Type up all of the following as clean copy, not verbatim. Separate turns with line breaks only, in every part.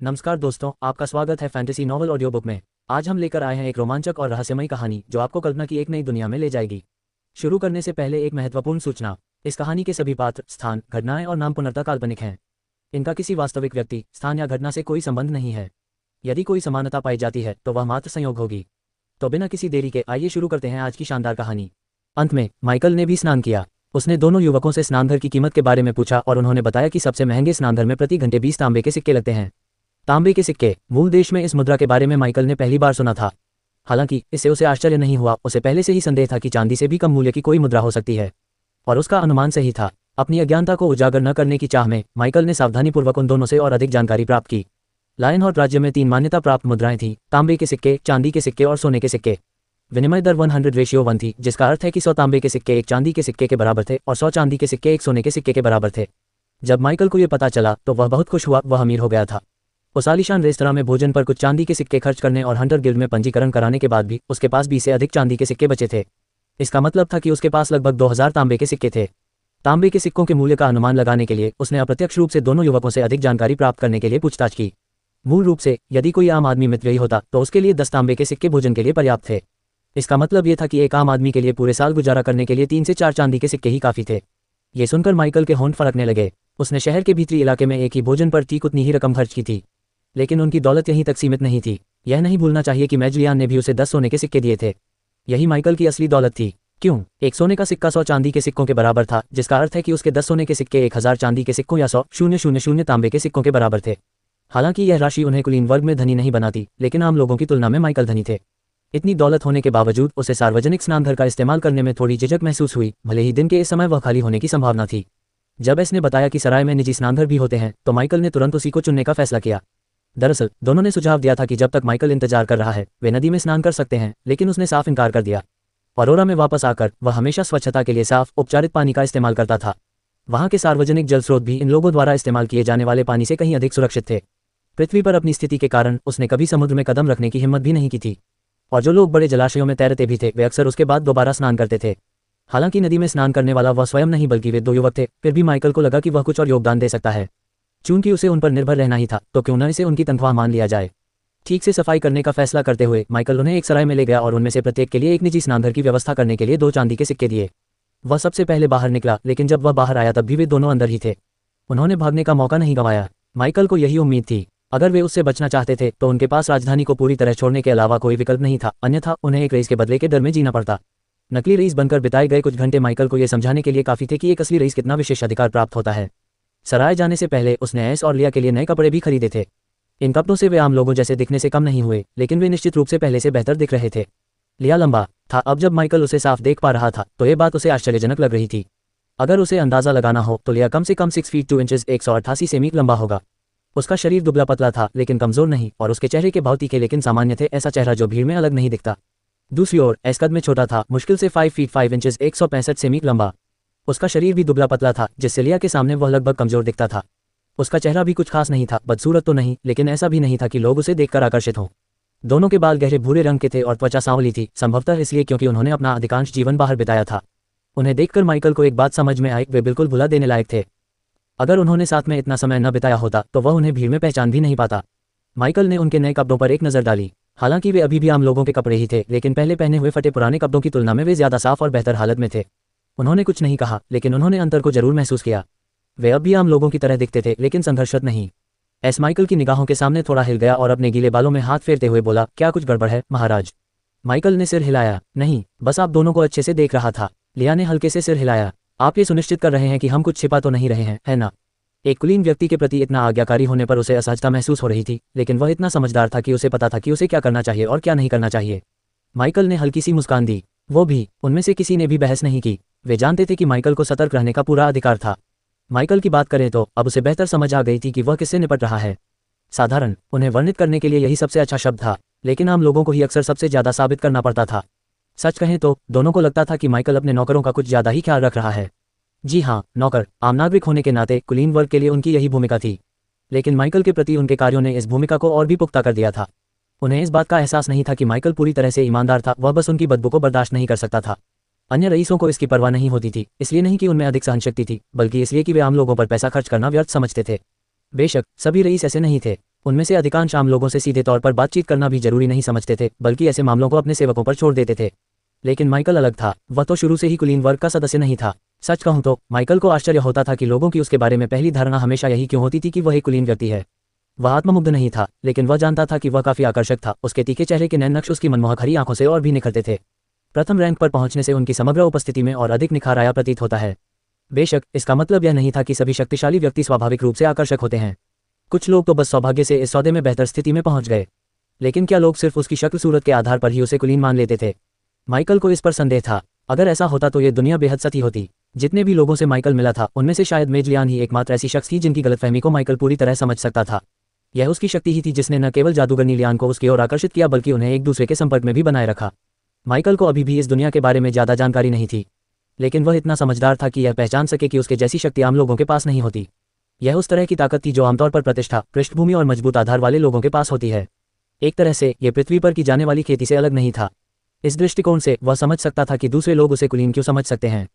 नमस्कार दोस्तों, आपका स्वागत है फैंटेसी नॉवल ऑडियो बुक में। आज हम लेकर आए हैं एक रोमांचक और रहस्यमयी कहानी जो आपको कल्पना की एक नई दुनिया में ले जाएगी। शुरू करने से पहले एक महत्वपूर्ण सूचना। इस कहानी के सभी पात्र, स्थान, घटनाएं और नाम पूर्णतः काल्पनिक हैं। इनका किसी वास्तविक व्यक्ति, स्थान या घटना से कोई संबंध नहीं है। यदि कोई समानता पाई जाती है तो वह मात्र संयोग होगी। तो बिना किसी देरी के आइए शुरू करते हैं आज की शानदार कहानी। अंत में माइकल ने भी स्नान किया। उसने दोनों युवकों से स्नानघर की कीमत के बारे में पूछा और उन्होंने बताया कि सबसे महंगे स्नानघर में प्रति घंटे 20 तांबे के सिक्के लगते हैं। तांबे के सिक्के, मूल देश में इस मुद्रा के बारे में माइकल ने पहली बार सुना था। हालांकि इससे उसे आश्चर्य नहीं हुआ, उसे पहले से ही संदेह था कि चांदी से भी कम मूल्य की कोई मुद्रा हो सकती है। और उसका अनुमान सही था। अपनी अज्ञानता को उजागर न करने की चाह में माइकल ने सावधानीपूर्वक उन दोनों से और अधिक जानकारी प्राप्त की। लायनहॉर्ट राज्य में 3 मान्यता प्राप्त मुद्राएं थीं: तांबे के सिक्के, चांदी के सिक्के और सोने के सिक्के। विनिमय दर 100:1 थी, जिसका अर्थ है कि 100 तांबे के सिक्के 1 चांदी के सिक्के के बराबर थे और 100 चांदी के सिक्के 1 सोने के सिक्के के बराबर थे। जब माइकल को यह पता चला तो वह बहुत खुश हुआ। वह अमीर हो गया था। उस आलीशान रेस्तरां में भोजन पर कुछ चांदी के सिक्के खर्च करने और हंटर गिल्ड में पंजीकरण कराने के बाद भी उसके पास 20 से अधिक चांदी के सिक्के बचे थे। इसका मतलब था कि उसके पास लगभग 2000 तांबे के सिक्के थे। तांबे के सिक्कों के मूल्य का अनुमान लगाने के लिए उसने अप्रत्यक्ष रूप से दोनों युवकों से अधिक जानकारी प्राप्त करने के लिए पूछताछ की। मूल रूप से यदि कोई आम आदमी मितव्ययी होता तो उसके लिए 10 तांबे के सिक्के भोजन के लिए पर्याप्त थे। इसका मतलब यह था कि एक आम आदमी के लिए पूरे साल गुजारा करने के लिए 3 से 4 चांदी के सिक्के ही काफी थे। ये सुनकर माइकल के होंठ फड़कने लगे। उसने शहर के भीतरी इलाके में एक ही भोजन पर ठीक उतनी ही रकम खर्च की थी, लेकिन उनकी दौलत यहीं तक सीमित नहीं थी। यह नहीं भूलना चाहिए कि मैजलियान ने भी उसे 10 सोने के सिक्के दिए थे। यही माइकल की असली दौलत थी। क्यों? एक सोने का सिक्का 100 चांदी के सिक्कों के बराबर था, जिसका अर्थ है कि उसके 10 सोने के सिक्के 1000 चांदी के सिक्कों या 100,000 तांबे के सिक्कों के बराबर थे। हालांकि यह राशि उन्हें कुलीन वर्ग में धनी नहीं बनाती, लेकिन आम लोगों की तुलना में माइकल धनी थे। इतनी दौलत होने के बावजूद उसे सार्वजनिक स्नानघर का इस्तेमाल करने में थोड़ी झिझक महसूस हुई, भले ही दिन के इस समय वह खाली होने की संभावना थी। जब एस ने बताया कि सराय में निजी स्नानघर भी होते हैं तो माइकल ने तुरंत उसी को चुनने का फैसला किया। दरअसल दोनों ने सुझाव दिया था कि जब तक माइकल इंतजार कर रहा है वे नदी में स्नान कर सकते हैं, लेकिन उसने साफ इनकार कर दिया। ऑरोरा में वापस आकर वह हमेशा स्वच्छता के लिए साफ उपचारित पानी का इस्तेमाल करता था। वहां के सार्वजनिक जल स्रोत भी इन लोगों द्वारा इस्तेमाल किए जाने वाले पानी से कहीं अधिक सुरक्षित थे। पृथ्वी पर अपनी स्थिति के कारण उसने कभी समुद्र में कदम रखने की हिम्मत भी नहीं की थी। और जो लोग बड़े जलाशयों में तैरते भी थे वे अक्सर उसके बाद दोबारा स्नान करते थे। हालांकि नदी में स्नान करने वाला वह स्वयं नहीं बल्कि वे 2 युवक थे, फिर भी माइकल को लगा कि वह कुछ और योगदान दे सकता है। चूंकि उसे उन पर निर्भर रहना ही था तो क्यों न इसे उनकी तनख्वाह मान लिया जाए। ठीक से सफाई करने का फैसला करते हुए माइकल उन्हें एक सराय में ले गया और उनमें से प्रत्येक के लिए एक निजी स्नानघर की व्यवस्था करने के लिए 2 चांदी के सिक्के दिए। वह सबसे पहले बाहर निकला, लेकिन जब वह बाहर आया तब भी वे दोनों अंदर ही थे। उन्होंने भागने का मौका नहीं गंवाया। माइकल को यही उम्मीद थी। अगर वे उससे बचना चाहते थे तो उनके पास राजधानी को पूरी तरह छोड़ने के अलावा कोई विकल्प नहीं था, अन्यथा उन्हें एक रईस के बदले के डर में जीना पड़ता। नकली रईस बनकर बिताए गए कुछ घंटे माइकल को यह समझाने के लिए काफी थे कि एक असली रईस कितना विशेष अधिकार प्राप्त होता है। सराय जाने से पहले उसने एस और लिया के लिए नए कपड़े भी खरीदे थे। इन कपड़ों से वे आम लोगों जैसे दिखने से कम नहीं हुए, लेकिन वे निश्चित रूप से पहले से बेहतर दिख रहे थे। लिया लंबा था। अब जब माइकल उसे साफ देख पा रहा था तो ये बात उसे आश्चर्यजनक लग रही थी। अगर उसे अंदाजा लगाना हो तो लिया कम से कम 6 फीट 2 इंचेस 188 सेमी लंबा होगा। उसका शरीर दुबला पतला था, लेकिन कमजोर नहीं, और उसके चेहरे के भाव तीखे लेकिन सामान्य थे, ऐसा चेहरा जो भीड़ में अलग नहीं दिखता। दूसरी ओर एस कद में छोटा था, मुश्किल से 5 फीट 5 इंचेस 165 सेमी लंबा। उसका शरीर भी दुबला पतला था, जिससे लिया के सामने वह लगभग कमजोर दिखता था। उसका चेहरा भी कुछ खास नहीं था, बदसूरत तो नहीं, लेकिन ऐसा भी नहीं था कि लोग उसे देखकर आकर्षित हों। दोनों के बाल गहरे भूरे रंग के थे और त्वचा सांवली थी, संभवतः इसलिए क्योंकि उन्होंने अपना अधिकांश जीवन बाहर बिताया था। उन्हें देखकर माइकल को एक बात समझ में आई, वे बिल्कुल भुला देने लायक थे। अगर उन्होंने साथ में इतना समय न बिताया होता तो वह उन्हें भीड़ में पहचान भी नहीं पाता। माइकल ने उनके नए कपड़ों पर एक नज़र डाली। हालांकि वे अभी भी आम लोगों के कपड़े ही थे, लेकिन पहले पहने हुए फटे पुराने कपड़ों की तुलना में वे ज्यादा साफ और बेहतर हालत में थे। उन्होंने कुछ नहीं कहा, लेकिन उन्होंने अंतर को जरूर महसूस किया। वे अब भी आम लोगों की तरह दिखते थे, लेकिन संघर्षरत नहीं। एस माइकल की निगाहों के सामने थोड़ा हिल गया और अपने गीले बालों में हाथ फेरते हुए बोला, क्या कुछ गड़बड़ है महाराज? माइकल ने सिर हिलाया। नहीं, बस आप दोनों को अच्छे से देख रहा था। लिया ने हल्के से सिर हिलाया। आप ये सुनिश्चित कर रहे हैं कि हम कुछ छिपा तो नहीं रहे हैं, है ना? एक कुलीन व्यक्ति के प्रति इतना आज्ञाकारी होने पर उसे असहजता महसूस हो रही थी, लेकिन वह इतना समझदार था कि उसे पता था कि उसे क्या करना चाहिए और क्या नहीं करना चाहिए। माइकल ने हल्की सी मुस्कान दी। वो भी, उनमें से किसी ने भी बहस नहीं की। वे जानते थे कि माइकल को सतर्क रहने का पूरा अधिकार था। माइकल की बात करें तो अब उसे बेहतर समझ आ गई थी कि वह किससे निपट रहा है। साधारण उन्हें वर्णित करने के लिए यही सबसे अच्छा शब्द था, लेकिन आम लोगों को ही अक्सर सबसे ज्यादा साबित करना पड़ता था। सच कहें तो दोनों को लगता था कि माइकल अपने नौकरों का कुछ ज्यादा ही ख्याल रख रहा है। जी हाँ, नौकर आम नागरिक होने के नाते कुलीन वर्ग के लिए उनकी यही भूमिका थी, लेकिन माइकल के प्रति उनके कार्यों ने इस भूमिका को और भी पुख्ता कर दिया था। उन्हें इस बात का एहसास नहीं था कि माइकल पूरी तरह से ईमानदार था, वह बस उनकी बदबू को बर्दाश्त नहीं कर सकता था। अन्य रईसों को इसकी परवाह नहीं होती थी, इसलिए नहीं कि उनमें अधिक सहनशक्ति थी, बल्कि इसलिए कि वे आम लोगों पर पैसा खर्च करना व्यर्थ समझते थे। बेशक सभी रईस ऐसे नहीं थे। उनमें से अधिकांश आम लोगों से सीधे तौर पर बातचीत करना भी जरूरी नहीं समझते थे, बल्कि ऐसे मामलों को अपने सेवकों पर छोड़ देते थे। लेकिन माइकल अलग था। वह तो शुरू से ही कुलीन वर्ग का सदस्य नहीं था। सच कहूं तो माइकल को आश्चर्य होता था कि लोगों की उसके बारे में पहली धारणा हमेशा यही क्यों होती थी कि वह एक कुलीन व्यक्ति है। वह आत्ममुग्ध नहीं था, लेकिन वह जानता था कि वह काफी आकर्षक था। उसके तीखे चेहरे के नैन नक्श उसकी मनमोहक हरी आंखों से और भी निखरते थे। प्रथम रैंक पर पहुंचने से उनकी समग्र उपस्थिति में और अधिक निखार आया प्रतीत होता है। बेशक इसका मतलब यह नहीं था कि सभी शक्तिशाली व्यक्ति स्वाभाविक रूप से आकर्षक होते हैं। कुछ लोग तो बस सौभाग्य से इस सौदे में बेहतर स्थिति में पहुंच गए। लेकिन क्या लोग सिर्फ उसकी शक्ल सूरत के आधार पर ही उसे कुलीन मान लेते थे? माइकल को इस पर संदेह था। अगर ऐसा होता तो ये दुनिया बेहद सती होती। जितने भी लोगों से माइकल मिला था, उनमें से शायद मेज लियान ही एकमात्र ऐसी शख्स थी जिनकी गलतफहमी को माइकल पूरी तरह समझ सकता था। यह उसकी शक्ति ही थी जिसने न केवल जादूगरनी लियान को उसकी ओर आकर्षित किया, बल्कि उन्हें एक दूसरे के संपर्क में भी बनाए रखा। माइकल को अभी भी इस दुनिया के बारे में ज्यादा जानकारी नहीं थी, लेकिन वह इतना समझदार था कि यह पहचान सके कि उसके जैसी शक्ति आम लोगों के पास नहीं होती। यह उस तरह की ताकत थी जो आमतौर पर प्रतिष्ठा, पृष्ठभूमि और मजबूत आधार वाले लोगों के पास होती है। एक तरह से यह पृथ्वी पर की जाने वाली खेती से अलग नहीं था। इस दृष्टिकोण से वह समझ सकता था कि दूसरे लोग उसे कुलीन क्यों समझ सकते हैं।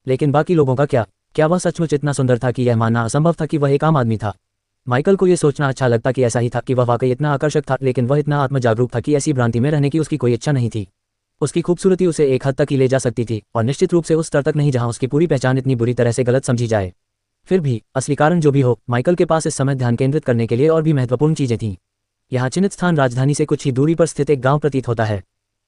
लेकिन बाकी लोगों का क्या वह सचमुच इतना सुंदर था कि यह मानना असंभव था कि वह एक आम आदमी था? माइकल को यह सोचना अच्छा लगता कि ऐसा ही था, कि वह वाकई इतना आकर्षक था, लेकिन वह इतना आत्मजागरूक था कि ऐसी भ्रांति में रहने की उसकी कोई इच्छा नहीं थी। उसकी खूबसूरती उसे एक हद तक ही ले जा सकती थी, और निश्चित रूप से उस स्तर तक नहीं जहां उसकी पूरी पहचान इतनी बुरी तरह से गलत समझी जाए। फिर भी असली कारण जो भी हो, माइकल के पास इस समय ध्यान केंद्रित करने के लिए और भी महत्वपूर्ण चीजें थीं। यहाँ चिन्हित स्थान राजधानी से कुछ ही दूरी पर स्थित एक गांव प्रतीत होता है।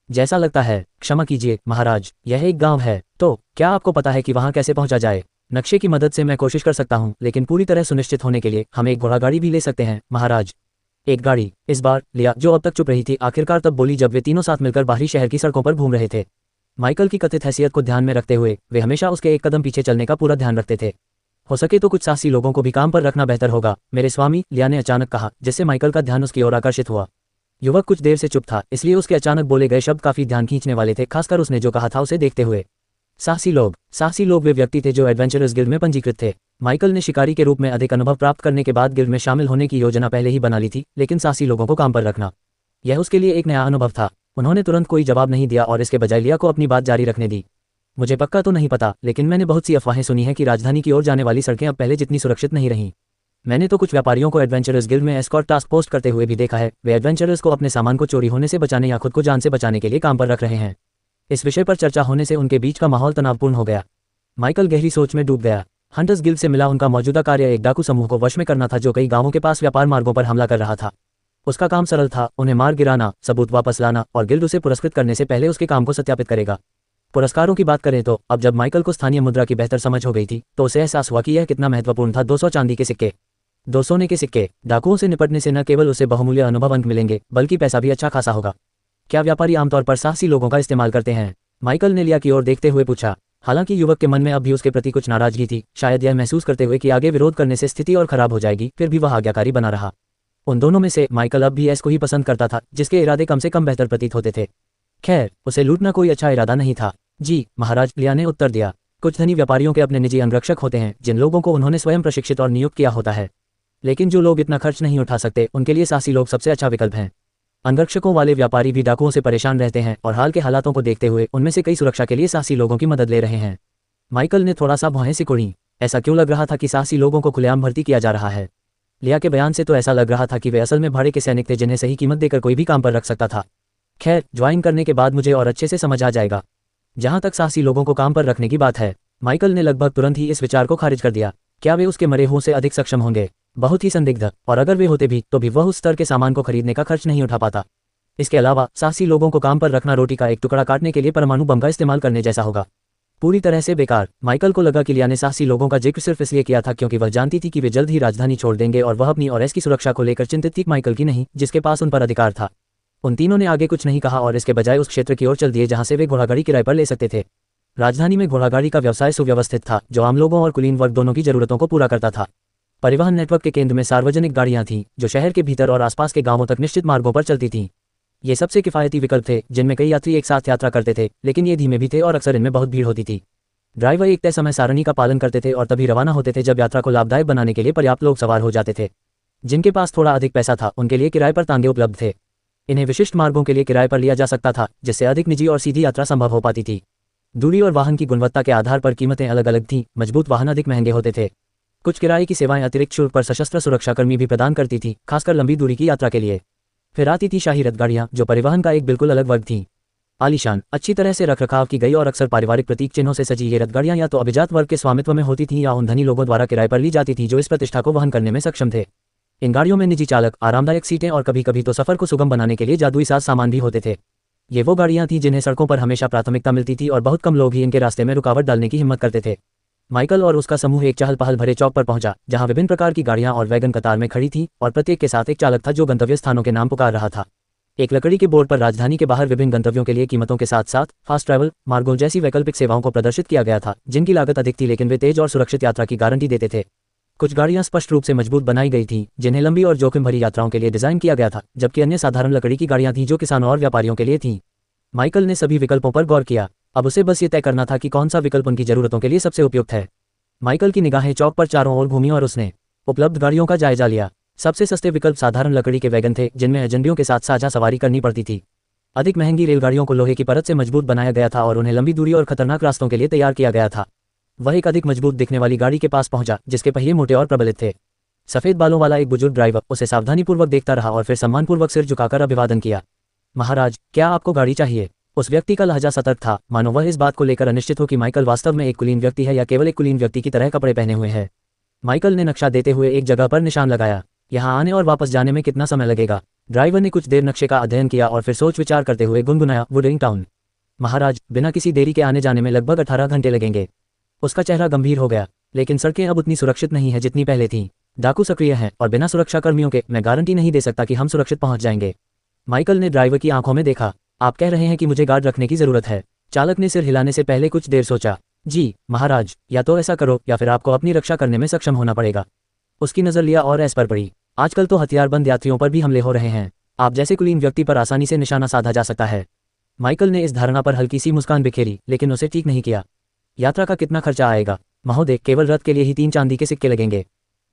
जैसा लगता है, क्षमा कीजिए महाराज, यह एक गांव है। तो क्या आपको पता है कि वहां कैसे पहुंचा जाए? नक्शे की मदद से मैं कोशिश कर सकता हूं, लेकिन पूरी तरह सुनिश्चित होने के लिए हम एक घोड़ागाड़ी भी ले सकते हैं महाराज। एक गाड़ी। इस बार लिया, जो अब तक चुप रही थी, आखिरकार तब बोली जब वे तीनों साथ मिलकर बाहरी शहर की सड़कों पर घूम रहे थे। माइकल की कथित हैसियत को ध्यान में रखते हुए वे हमेशा उसके एक कदम पीछे चलने का पूरा ध्यान रखते थे। हो सके तो कुछ साहसी लोगों को भी काम पर रखना बेहतर होगा, मेरे स्वामी, लिया ने अचानक कहा, जिससे माइकल का ध्यान उसकी ओर आकर्षित हुआ। युवक कुछ देर से चुप था, इसलिए उसके अचानक बोले गए शब्द काफी ध्यान खींचने वाले थे, खासकर उसने जो कहा था उसे देखते हुए। साहसी लोग वे व्यक्ति थे जो एडवेंचरर्स गिल्ड में पंजीकृत थे। माइकल ने शिकारी के रूप में अधिक अनुभव प्राप्त करने के बाद गिल्ड में शामिल होने की योजना पहले ही बना ली थी, लेकिन साहसी लोगों को काम पर रखना, यह उसके लिए एक नया अनुभव था। उन्होंने तुरंत कोई जवाब नहीं दिया और इसके बजाय लिया को अपनी बात जारी रखने दी। मुझे पक्का तो नहीं पता, लेकिन मैंने बहुत सी अफवाहें सुनी हैं कि राजधानी की ओर जाने वाली सड़कें अब पहले जितनी सुरक्षित नहीं रहीं। मैंने तो कुछ व्यापारियों को एडवेंचरर्स गिल्ड में एस्कॉर्ट टास्क पोस्ट करते हुए भी देखा है। वे एडवेंचरर्स को अपने सामान को चोरी होने से बचाने या खुद को जान से बचाने के लिए काम पर रख रहे हैं। इस विषय पर चर्चा होने से उनके बीच का माहौल तनावपूर्ण हो गया। माइकल गहरी सोच में डूब गया। हंटर्स गिल्ड से मिला उनका मौजूदा कार्य एक डाकू समूह को वश में करना था जो कई गांवों के पास व्यापार मार्गों पर हमला कर रहा था। उसका काम सरल था, उन्हें मार गिराना, सबूत वापस लाना, और गिल्ड उसे पुरस्कृत करने से पहले उसके काम को सत्यापित करेगा। पुरस्कारों की बात करें तो अब जब माइकल को स्थानीय मुद्रा की बेहतर समझ हो गई थी, तो उसे एहसास हुआ कि यह कितना महत्वपूर्ण था। 200 चांदी के सिक्के, 2 सोने के सिक्के। डाकुओं से निपटने से न केवल उसे बहुमूल्य अनुभव अंक मिलेंगे, बल्कि पैसा भी अच्छा खासा होगा। क्या व्यापारी आमतौर पर साहसी लोगों का इस्तेमाल करते हैं? माइकल ने लिया की ओर देखते हुए पूछा। हालांकि युवक के मन में अब भी उसके प्रति कुछ नाराजगी थी, शायद यह महसूस करते हुए कि आगे विरोध करने से स्थिति और खराब हो जाएगी, फिर भी वह आज्ञाकारी बना रहा। उन दोनों में से माइकल अब भी एस को ही पसंद करता था, जिसके इरादे कम से कम बेहतर प्रतीत होते थे। खैर, उसे लूटना कोई अच्छा इरादा नहीं था। जी महाराज, लिया ने उत्तर दिया। कुछ धनी व्यापारियों के अपने निजी अंगरक्षक होते हैं, जिन लोगों को उन्होंने स्वयं प्रशिक्षित और नियुक्त किया होता है। लेकिन जो लोग इतना खर्च नहीं उठा सकते, उनके लिए साहसी लोग सबसे अच्छा विकल्प हैं। अंगरक्षकों वाले व्यापारी भी डाकुओं से परेशान रहते हैं, और हाल के हालातों को देखते हुए उनमें से कई सुरक्षा के लिए साहसी लोगों की मदद ले रहे हैं। माइकल ने थोड़ा सा भौहें सिकुड़ी। ऐसा क्यों लग रहा था कि साहसी लोगों को खुलेआम भर्ती किया जा रहा है? लिया के बयान से तो ऐसा लग रहा था कि वे असल में भाड़े के सैनिक थे जिन्हें सही कीमत देकर कोई भी काम पर रख सकता था। खैर, ज्वाइन करने के बाद मुझे और अच्छे से समझ आ जाएगा। जहां तक साहसी लोगों को काम पर रखने की बात है, माइकल ने लगभग तुरंत ही इस विचार को खारिज कर दिया। क्या वे उसके मरे हुओं से अधिक सक्षम होंगे? बहुत ही संदिग्ध, और अगर वे होते भी तो भी वह उस स्तर के सामान को खरीदने का खर्च नहीं उठा पाता। इसके अलावा साहसी लोगों को काम पर रखना रोटी का एक टुकड़ा काटने के लिए परमाणु बम का इस्तेमाल करने जैसा होगा। पूरी तरह से बेकार। माइकल को लगा कि लिया ने साहसी लोगों का जिक्र सिर्फ इसलिए किया था क्योंकि वह जानती थी कि वे जल्द ही राजधानी छोड़ देंगे, और वह अपनी और एस की सुरक्षा को लेकर चिंतित थी, माइकल की नहीं, जिसके पास उन पर अधिकार था। उन तीनों ने आगे कुछ नहीं कहा और इसके बजाय उस क्षेत्र की ओर चल दिए जहां से वे घोड़ागाड़ी किराए पर ले सकते थे। राजधानी में घोड़ागाड़ी का व्यवसाय सुव्यवस्थित था, जो आम लोगों और कुलीन वर्ग दोनों की जरूरतों को पूरा करता था। परिवहन नेटवर्क के केंद्र में सार्वजनिक गाड़ियां थीं, जो शहर के भीतर और आसपास के गांवों तक निश्चित मार्गों पर चलती थीं। ये सबसे किफायती विकल्प थे, जिनमें कई यात्री एक साथ यात्रा करते थे, लेकिन ये धीमे भी थे और अक्सर इनमें बहुत भीड़ होती थी। ड्राइवर एक तय समय सारणी का पालन करते थे और तभी रवाना होते थे जब यात्रा को लाभदायक बनाने के लिए पर्याप्त लोग सवार हो जाते थे। जिनके पास थोड़ा अधिक पैसा था, उनके लिए किराए पर तांगे उपलब्ध थे। इन्हें विशिष्ट मार्गों के लिए किराए पर लिया जा सकता था, जिससे अधिक निजी और सीधी यात्रा संभव हो पाती थी। दूरी और वाहन की गुणवत्ता के आधार पर कीमतें अलग अलग थीं। मजबूत वाहन अधिक महंगे होते थे। कुछ किराए की सेवाएं अतिरिक्त शुल्क पर सशस्त्र सुरक्षाकर्मी भी प्रदान करती थी, खासकर लंबी दूरी की यात्रा के लिए। फिर आती थी शाही रथगाड़ियाँ, जो परिवहन का एक बिल्कुल अलग वर्ग थीं। आलीशान, अच्छी तरह से रखरखाव की गई और अक्सर पारिवारिक प्रतीक चिन्हों से सजी ये रथगाड़ियाँ या तो अभिजात वर्ग के स्वामित्व में होती थीं या उन धनी लोगों द्वारा किराए पर ली जाती थीं जो इस प्रतिष्ठा को वहन करने में सक्षम थे। इन गाड़ियों में निजी चालक, आरामदायक सीटें और कभी कभी तो सफर को सुगम बनाने के लिए जादुई साज सामान भी होते थे। ये वो गाड़ियाँ थीं जिन्हें सड़कों पर हमेशा प्राथमिकता मिलती थी और बहुत कम लोग ही इनके रास्ते में रुकावट डालने की हिम्मत करते थे। माइकल और उसका समूह एक चहल पहल भरे चौक पर पहुंचा, जहां विभिन्न प्रकार की गाड़ियां और वैगन कतार में खड़ी थीं और प्रत्येक के साथ एक चालक था जो गंतव्य स्थानों के नाम पुकार रहा था। एक लकड़ी के बोर्ड पर राजधानी के बाहर विभिन्न गंतव्यों के लिए कीमतों के साथ साथ फास्ट ट्रैवल मार्गों जैसी वैकल्पिक सेवाओं को प्रदर्शित किया गया था, जिनकी लागत अधिक थी लेकिन वे तेज और सुरक्षित यात्रा की गारंटी देते थे। कुछ गाड़ियां स्पष्ट रूप से मजबूत बनाई गई थीं, जिन्हें लंबी और जोखिम भरी यात्राओं के लिए डिजाइन किया गया था, जबकि अन्य साधारण लकड़ी की गाड़ियां थीं जो किसानों और व्यापारियों के लिए थीं। माइकल ने सभी विकल्पों पर गौर किया। अब उसे बस ये तय करना था कि कौन सा विकल्प उनकी जरूरतों के लिए सबसे उपयुक्त है। माइकल की निगाहें चौक पर चारों ओर घूमी और उसने उपलब्ध गाड़ियों का जायजा लिया। सबसे सस्ते विकल्प साधारण लकड़ी के वैगन थे, जिनमें एजेंडियों के साथ साझा सवारी करनी पड़ती थी। अधिक महंगी रेलगाड़ियों को लोहे की परत से मजबूत बनाया गया था और उन्हें लंबी दूरी और खतरनाक रास्तों के लिए तैयार किया गया था। वह एक अधिक मजबूत दिखने वाली गाड़ी के पास पहुंचा, जिसके पहिए मोटे और प्रबलित थे। सफेद बालों वाला एक बुजुर्ग ड्राइवर उसे सावधानीपूर्वक देखता रहा और फिर सम्मानपूर्वक सिर झुकाकर अभिवादन किया। महाराज, क्या आपको गाड़ी चाहिए? उस व्यक्ति का लहजा सतर्क था, मानो वह इस बात को लेकर अनिश्चित हो कि माइकल वास्तव में एक कुलीन व्यक्ति है या केवल एक कुलीन व्यक्ति की तरह कपड़े पहने हुए है। माइकल ने नक्शा देते हुए एक जगह पर निशान लगाया। यहाँ आने और वापस जाने में कितना समय लगेगा? ड्राइवर ने कुछ देर नक्शे का अध्ययन किया और फिर सोच विचार करते हुए गुनगुनाया, वुडरिंग टाउन। महाराज, बिना किसी देरी के आने जाने में लगभग 18 घंटे लगेंगे। उसका चेहरा गंभीर हो गया। लेकिन सड़कें अब उतनी सुरक्षित नहीं है जितनी पहले थीं। डाकू सक्रिय हैं और बिना सुरक्षाकर्मियों के मैं गारंटी नहीं दे सकता कि हम सुरक्षित पहुंच जाएंगे। माइकल ने ड्राइवर की आंखों में देखा। आप कह रहे हैं कि मुझे गार्ड रखने की जरूरत है? चालक ने सिर हिलाने से पहले कुछ देर सोचा। जी महाराज, या तो ऐसा करो या फिर आपको अपनी रक्षा करने में सक्षम होना पड़ेगा। उसकी नजर लिया और एस पर पड़ी। आजकल तो हथियारबंद यात्रियों पर भी हमले हो रहे हैं। आप जैसे कुलीन व्यक्ति पर आसानी से निशाना साधा जा सकता है। माइकल ने इस धारणा पर हल्की सी मुस्कान बिखेरी, लेकिन उसे ठीक नहीं किया। यात्रा का कितना खर्चा आएगा? महोदय, केवल रथ के लिए ही 3 चांदी के सिक्के लगेंगे।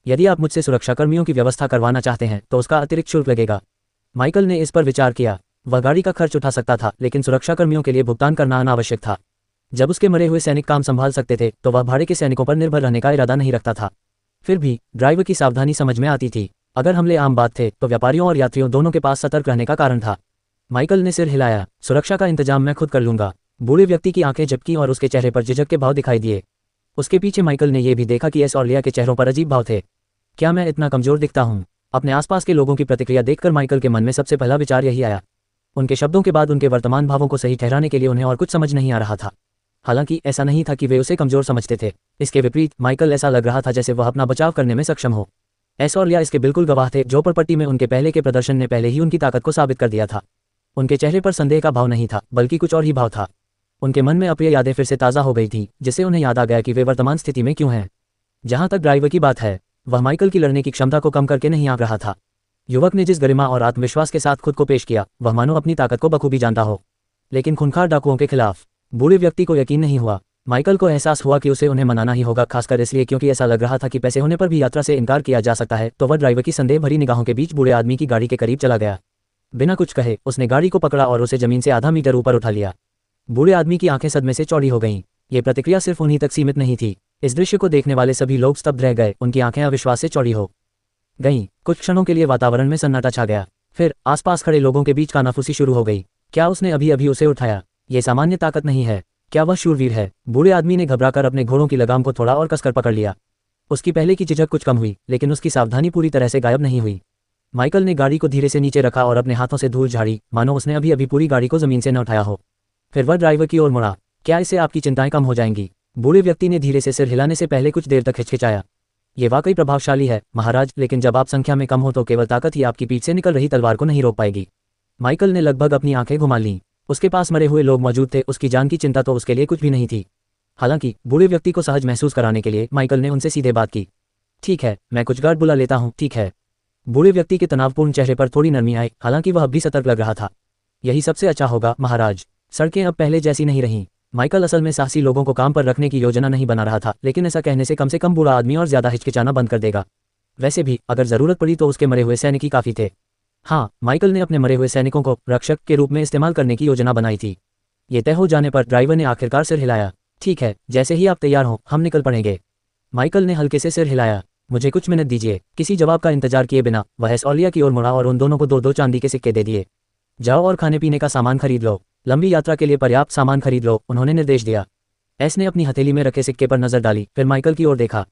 यदि आप मुझसे सुरक्षाकर्मियों की व्यवस्था करवाना चाहते हैं तो उसका अतिरिक्त शुल्क लगेगा। माइकल ने इस पर विचार किया। वह गाड़ी का खर्च उठा सकता था, लेकिन सुरक्षाकर्मियों के लिए भुगतान करना अनावश्यक था। जब उसके मरे हुए सैनिक काम संभाल सकते थे तो वह भाड़े के सैनिकों पर निर्भर रहने का इरादा नहीं रखता था। फिर भी ड्राइवर की सावधानी समझ में आती थी। अगर हमले आम बात थे तो व्यापारियों और यात्रियों दोनों के पास सतर्क रहने का कारण था। माइकल ने सिर हिलाया। सुरक्षा का इंतजाम मैं खुद कर लूंगा। बूढ़े व्यक्ति की आंखें झपकी और उसके चेहरे पर झिझक के भाव दिखाई दिए। उसके पीछे माइकल ने यह भी देखा कि एस और लिया के चेहरों पर अजीब भाव थे। क्या मैं इतना कमजोर दिखता हूँ? अपने आसपास के लोगों की प्रतिक्रिया देखकर माइकल के मन में सबसे पहला विचार यही आया। उनके शब्दों के बाद उनके वर्तमान भावों को सही ठहराने के लिए उन्हें और कुछ समझ नहीं आ रहा था। हालांकि ऐसा नहीं था कि वे उसे कमजोर समझते थे। इसके विपरीत माइकल ऐसा लग रहा था जैसे वह अपना बचाव करने में सक्षम हो। एस और लिया इसके बिल्कुल गवाह थे। झोपड़पट्टी में उनके पहले के प्रदर्शन ने पहले ही उनकी ताकत को साबित कर दिया था। उनके चेहरे पर संदेह का भाव नहीं था, बल्कि कुछ और ही भाव था। उनके मन में अप्रिय यादें फिर से ताज़ा हो गई थीं, जिससे उन्हें याद आ गया कि वे वर्तमान स्थिति में क्यों हैं। जहां तक ड्राइवर की बात है, वह माइकल की लड़ने की क्षमता को कम करके नहीं आंक रहा था। युवक ने जिस गरिमा और आत्मविश्वास के साथ खुद को पेश किया, वह मानो अपनी ताकत को बखूबी जानता हो। लेकिन खूंखार डाकुओं के खिलाफ बूढ़े व्यक्ति को यकीन नहीं हुआ। माइकल को एहसास हुआ कि उसे उन्हें मनाना ही होगा, खासकर इसलिए क्योंकि ऐसा लग रहा था कि पैसे होने पर भी यात्रा से इनकार किया जा सकता है। तो वह ड्राइवर की संदेह भरी निगाहों के बीच बूढ़े आदमी की गाड़ी के करीब चला गया। बिना कुछ कहे उसने गाड़ी को पकड़ा और उसे जमीन से आधा मीटर ऊपर उठा लिया। बूढ़े आदमी की आंखें सदमे से चौड़ी हो गईं। ये प्रतिक्रिया सिर्फ उन्हीं तक सीमित नहीं थी। इस दृश्य को देखने वाले सभी लोग स्तब्ध रह गए। उनकी आंखें अविश्वास से चौड़ी हो गईं। कुछ क्षणों के लिए वातावरण में सन्नाटा छा गया। फिर आसपास खड़े लोगों के बीच कानाफूसी शुरू हो गई। क्या उसने अभी अभी उसे उठाया? ये सामान्य ताकत नहीं है। क्या वह शूरवीर है? बूढ़े आदमी ने घबराकर अपने घोड़ों की लगाम को थोड़ा और कसकर पकड़ लिया। उसकी पहले की झिझक कुछ कम हुई, लेकिन उसकी सावधानी पूरी तरह से गायब नहीं हुई। माइकल ने गाड़ी को धीरे से नीचे रखा और अपने हाथों से धूल झाड़ी, मानो उसने अभी अभी पूरी गाड़ी को जमीन से न उठाया हो। फिर वह ड्राइवर की ओर मुड़ा। क्या इससे आपकी चिंताएं कम हो जाएंगी? बूढ़े व्यक्ति ने धीरे से सिर हिलाने से पहले कुछ देर तक हिचकिचाया। ये वाकई प्रभावशाली है महाराज, लेकिन जब आप संख्या में कम हो तो केवल ताकत ही आपकी पीठ से निकल रही तलवार को नहीं रोक पाएगी। माइकल ने लगभग अपनी आंखें घुमा लीं। उसके पास मरे हुए लोग मौजूद थे। उसकी जान की चिंता तो उसके लिए कुछ भी नहीं थी। हालांकि बूढ़े व्यक्ति को सहज महसूस कराने के लिए माइकल ने उनसे सीधे बात की। ठीक है, मैं कुछ गार्ड बुला लेता हूँ। ठीक है। बूढ़े व्यक्ति के तनावपूर्ण चेहरे पर थोड़ी नरमी आई, हालांकि वह अब भी सतर्क लग रहा था। यही सबसे अच्छा होगा महाराज। सड़कें अब पहले जैसी नहीं रहीं। माइकल असल में साहसी लोगों को काम पर रखने की योजना नहीं बना रहा था, लेकिन ऐसा कहने से कम बूढ़ा आदमी और ज्यादा हिचकिचाना बंद कर देगा। वैसे भी अगर जरूरत पड़ी तो उसके मरे हुए सैनिक ही काफी थे। हाँ, माइकल ने अपने मरे हुए सैनिकों को रक्षक के रूप में इस्तेमाल करने की योजना बनाई थी। ये तय हो जाने पर ड्राइवर ने आखिरकार सिर हिलाया। ठीक है, जैसे ही आप तैयार हो हम निकल पड़ेंगे। माइकल ने हल्के से सिर हिलाया। मुझे कुछ मिनट दीजिए। किसी जवाब का इंतजार किए बिना वह एस और लिया की ओर मुड़ा और उन दोनों को दो दो चांदी के सिक्के दे दिए। जाओ और खाने पीने का सामान खरीद लो, लंबी यात्रा के लिए पर्याप्त सामान खरीद लो, उन्होंने निर्देश दिया। एस ने अपनी हथेली में रखे सिक्के पर नजर डाली, फिर माइकल की ओर देखा।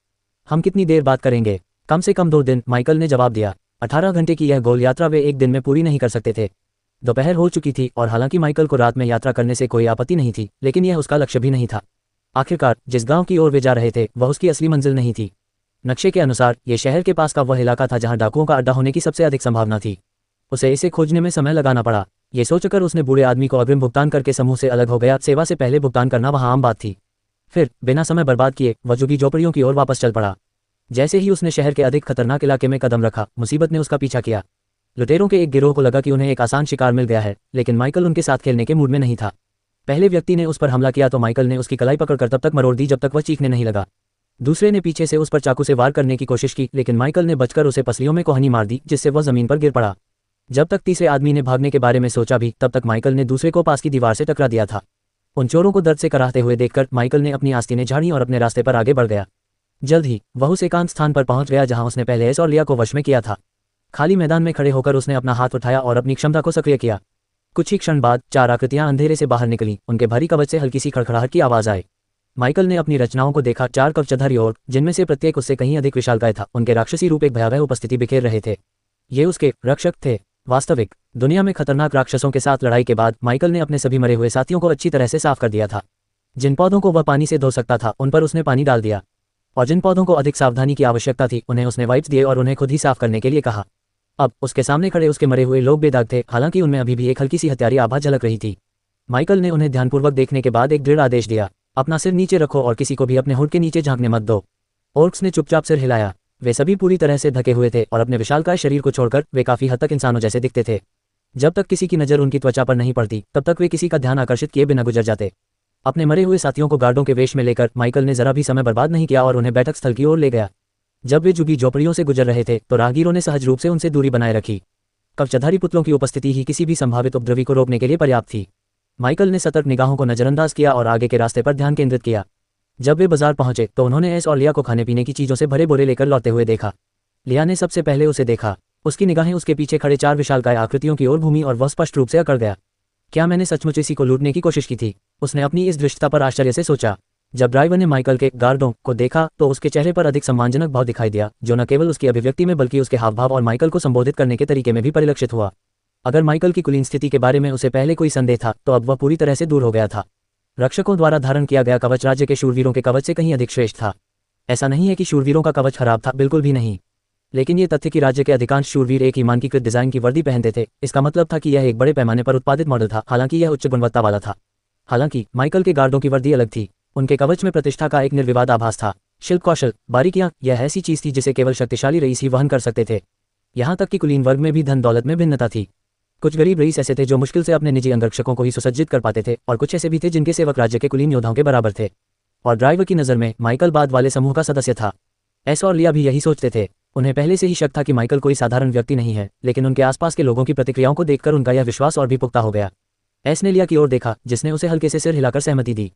हम कितनी देर बात करेंगे? कम से कम 2 दिन, माइकल ने जवाब दिया। 18 घंटे की यह गोल यात्रा वे एक दिन में पूरी नहीं कर सकते थे। दोपहर हो चुकी थी और हालांकि माइकल को रात में यात्रा करने से कोई आपत्ति नहीं थी, लेकिन यह उसका लक्ष्य भी नहीं था। आखिरकार जिस गांव की ओर वे जा रहे थे वह उसकी असली मंजिल नहीं थी। नक्शे के अनुसार ये शहर के पास का वह इलाका था जहां डाकुओं का अड्डा होने की सबसे अधिक संभावना थी। उसे इसे खोजने में समय लगाना पड़ा। ये सोचकर उसने बूढ़े आदमी को अग्रिम भुगतान करके समूह से अलग हो गया। सेवा से पहले भुगतान करना वहां आम बात थी। फिर बिना समय बर्बाद किए वह झुग्गी झोपड़ियों की ओर वापस चल पड़ा। जैसे ही उसने शहर के अधिक खतरनाक इलाके में कदम रखा, मुसीबत ने उसका पीछा किया। लुटेरों के एक गिरोह को लगा कि उन्हें एक आसान शिकार मिल गया है, लेकिन माइकल उनके साथ खेलने के मूड में नहीं था। पहले व्यक्ति ने उस पर हमला किया तो माइकल ने उसकी कलाई पकड़कर तब तक मरोड़ दी जब तक वह चीखने नहीं लगा। दूसरे ने पीछे से उस पर चाकू से वार करने की कोशिश की, लेकिन माइकल ने बचकर उसे पसलियों में कोहनी मार दी, जिससे वह जमीन पर गिर पड़ा। जब तक तीसरे आदमी ने भागने के बारे में सोचा भी, तब तक माइकल ने दूसरे को पास की दीवार से टकरा दिया था। उन चोरों को दर्द से कराहते हुए देखकर माइकल ने अपनी आस्तीनें झाड़ी और अपने रास्ते पर आगे बढ़ गया। जल्द ही वह उस एकांत स्थान पर पहुंच गया जहां उसने पहले एस और लिया को वश में किया था। खाली मैदान में खड़े होकर उसने अपना हाथ उठाया और अपनी क्षमता को सक्रिय किया। कुछ ही क्षण बाद 4 आकृतियां अंधेरे से बाहर निकली। उनके भारी कवच से हल्की सी खड़खड़ाहट की आवाज आई। माइकल ने अपनी रचनाओं को देखा। 4 कवचधारी और जिनमें से प्रत्येक उससे कहीं अधिक विशालकाय था, उनके राक्षसी रूप एक भयावह उपस्थिति बिखेर रहे थे। ये उसके रक्षक थे। वास्तविक दुनिया में खतरनाक राक्षसों के साथ लड़ाई के बाद माइकल ने अपने सभी मरे हुए साथियों को अच्छी तरह से साफ कर दिया था। जिन पौधों को वह पानी से धो सकता था उन पर उसने पानी डाल दिया, और जिन पौधों को अधिक सावधानी की आवश्यकता थी उन्हें उसने वाइप्स दिए और उन्हें खुद ही साफ करने के लिए कहा। अब उसके सामने खड़े उसके मरे हुए लोग बेदाग थे, हालांकि उनमें अभी भी एक हल्की सी हत्यारी आभा झलक रही थी। माइकल ने उन्हें ध्यानपूर्वक देखने के बाद एक दृढ़ आदेश दिया, अपना सिर नीचे रखो और किसी को भी अपने हुड के नीचे झांकने मत दो। ओर्क्स ने चुपचाप सिर हिलाया। वे सभी पूरी तरह से ढके हुए थे और अपने विशालकाय शरीर को छोड़कर वे काफी हद तक इंसानों जैसे दिखते थे। जब तक किसी की नज़र उनकी त्वचा पर नहीं पड़ती तब तक वे किसी का ध्यान आकर्षित किए बिना गुजर जाते। अपने मरे हुए साथियों को गार्डों के वेश में लेकर माइकल ने जरा भी समय बर्बाद नहीं किया और उन्हें बैठक स्थल की ओर ले गया। जब वे झुग्गी झोपड़ियों से गुजर रहे थे तो राहगीरों ने सहज रूप से उनसे दूरी बनाए रखी। कवचधारी पुतलों की उपस्थिति ही किसी भी संभावित उपद्रवी को रोकने के लिए पर्याप्त थी। माइकल ने सतर्क निगाहों को नजरअंदाज किया और आगे के रास्ते पर ध्यान केंद्रित किया। जब वे बाजार पहुंचे तो उन्होंने एस और लिया को खाने पीने की चीजों से भरे बोरे लेकर लौटते हुए देखा। लिया ने सबसे पहले उसे देखा। उसकी निगाहें उसके पीछे खड़े 4 विशालकाय आकृतियों की ओर घूमी और वह स्पष्ट रूप से अकड़ गया। क्या मैंने सचमुच इसी को लूटने की कोशिश की थी? उसने अपनी इस दृष्टता पर आश्चर्य से सोचा। जब ड्राइवर ने माइकल के गार्डों को देखा तो उसके चेहरे पर अधिक सम्मानजनक भाव दिखाई दिया, जो न केवल उसकी अभिव्यक्ति में बल्कि उसके हावभाव और माइकल को संबोधित करने के तरीके में भी परिलक्षित हुआ। अगर माइकल की कुलीन स्थिति के बारे में उसे पहले कोई संदेह था तो अब वह पूरी तरह से दूर हो गया था। रक्षकों द्वारा धारण किया गया कवच राज्य के शूरवीरों के कवच से कहीं अधिक श्रेष्ठ था। ऐसा नहीं है कि शूरवीरों का कवच खराब था, बिल्कुल भी नहीं। लेकिन ये तथ्य कि राज्य के अधिकांश शूरवीर एक ही मानकीकृत डिजाइन की वर्दी पहनते थे, इसका मतलब था कि यह एक बड़े पैमाने पर उत्पादित मॉडल था, हालांकि यह उच्च गुणवत्ता वाला था। हालांकि माइकल के गार्डों की वर्दी अलग थी। उनके कवच में प्रतिष्ठा का एक निर्विवाद आभास था। शिल्प कौशल, बारीकियां, यह ऐसी चीज थी जिसे केवल शक्तिशाली रईस ही वहन कर सकते थे। यहाँ तक कि कुलीन वर्ग में भी धन दौलत में भिन्नता थी। कुछ गरीब रईस ऐसे थे जो मुश्किल से अपने निजी अंगरक्षकों को ही सुसज्जित कर पाते थे, और कुछ ऐसे भी थे जिनके सेवक राज्य के कुलीन योद्धाओं के बराबर थे। और ड्राइवर की नज़र में माइकल बाद वाले समूह का सदस्य था। एस और लिया भी यही सोचते थे। उन्हें पहले से ही शक था कि माइकल कोई साधारण व्यक्ति नहीं है, लेकिन उनके आसपास के लोगों की प्रतिक्रियाओं को देखकर उनका यह विश्वास और भी पुख्ता हो गया। एस ने लिया की ओर देखा, जिसने उसे हल्के से सिर हिलाकर सहमति दी।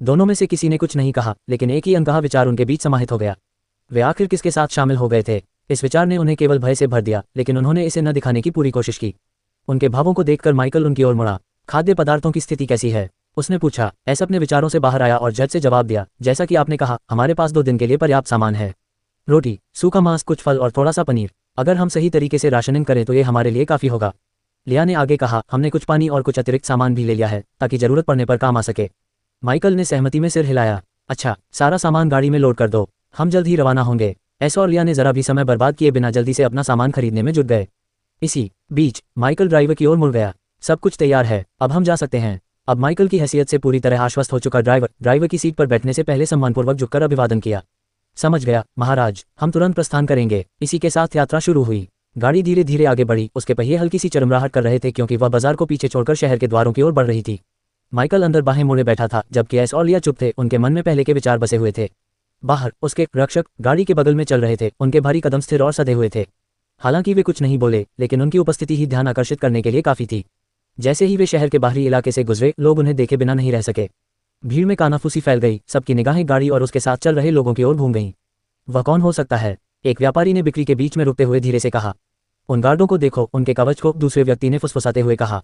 दोनों में से किसी ने कुछ नहीं कहा, लेकिन एक ही अनकहा विचार उनके बीच समाहित हो गया। वे आखिर किसके साथ शामिल हो गए थे? इस विचार ने उन्हें केवल भय से भर दिया, लेकिन उन्होंने इसे न दिखाने की पूरी कोशिश की। उनके भावों को देखकर माइकल उनकी ओर मुड़ा। खाद्य पदार्थों की स्थिति कैसी है? उसने पूछा। एस अपने विचारों से बाहर आया और झट से जवाब दिया, जैसा कि आपने कहा, हमारे पास 2 दिन के लिए पर्याप्त सामान है। रोटी, सूखा मांस, कुछ फल और थोड़ा सा पनीर। अगर हम सही तरीके से राशनिंग करें तो ये हमारे लिए काफी होगा। लिया ने आगे कहा, हमने कुछ पानी और कुछ अतिरिक्त सामान भी ले लिया है ताकि जरूरत पड़ने पर काम आ सके। माइकल ने सहमति में सिर हिलाया। अच्छा, सारा सामान गाड़ी में लोड कर दो, हम जल्द ही रवाना होंगे। एस और लिया ने जरा भी समय बर्बाद किए बिना जल्दी से अपना सामान खरीदने में जुट गए। इसी बीच माइकल ड्राइवर की ओर मुड़ गया। सब कुछ तैयार है, अब हम जा सकते हैं। अब माइकल की हैसियत से पूरी तरह आश्वस्त हो चुका ड्राइवर की सीट पर बैठने से पहले सम्मानपूर्वक झुककर अभिवादन किया। समझ गया महाराज, हम तुरंत प्रस्थान करेंगे। इसी के साथ यात्रा शुरू हुई। गाड़ी धीरे धीरे आगे बढ़ी। उसके पहिए हल्की सी चरमराहट कर रहे थे क्योंकि वह बाजार को पीछे छोड़कर शहर के द्वारों की ओर बढ़ रही थी। माइकल अंदर बाहें मुड़े बैठा था, जबकि एस और लिया चुप थे। उनके मन में पहले के विचार बसे हुए थे। बाहर उसके रक्षक गाड़ी के बगल में चल रहे थे। उनके भारी कदम स्थिर और सधे हुए थे। हालांकि वे कुछ नहीं बोले, लेकिन उनकी उपस्थिति ही ध्यान आकर्षित करने के लिए काफी थी। जैसे ही वे शहर के बाहरी इलाके से गुजरे, लोग उन्हें देखे बिना नहीं रह सके। भीड़ में कानाफूसी फैल गई। सबकी निगाहें गाड़ी और उसके साथ चल रहे लोगों की ओर घूम गईं। वह कौन हो सकता है? एक व्यापारी ने बिक्री के बीच में रुकते हुए धीरे से कहा। उन गार्डों को देखो, उनके कवच को, दूसरे व्यक्ति ने फुसफुसाते हुए कहा।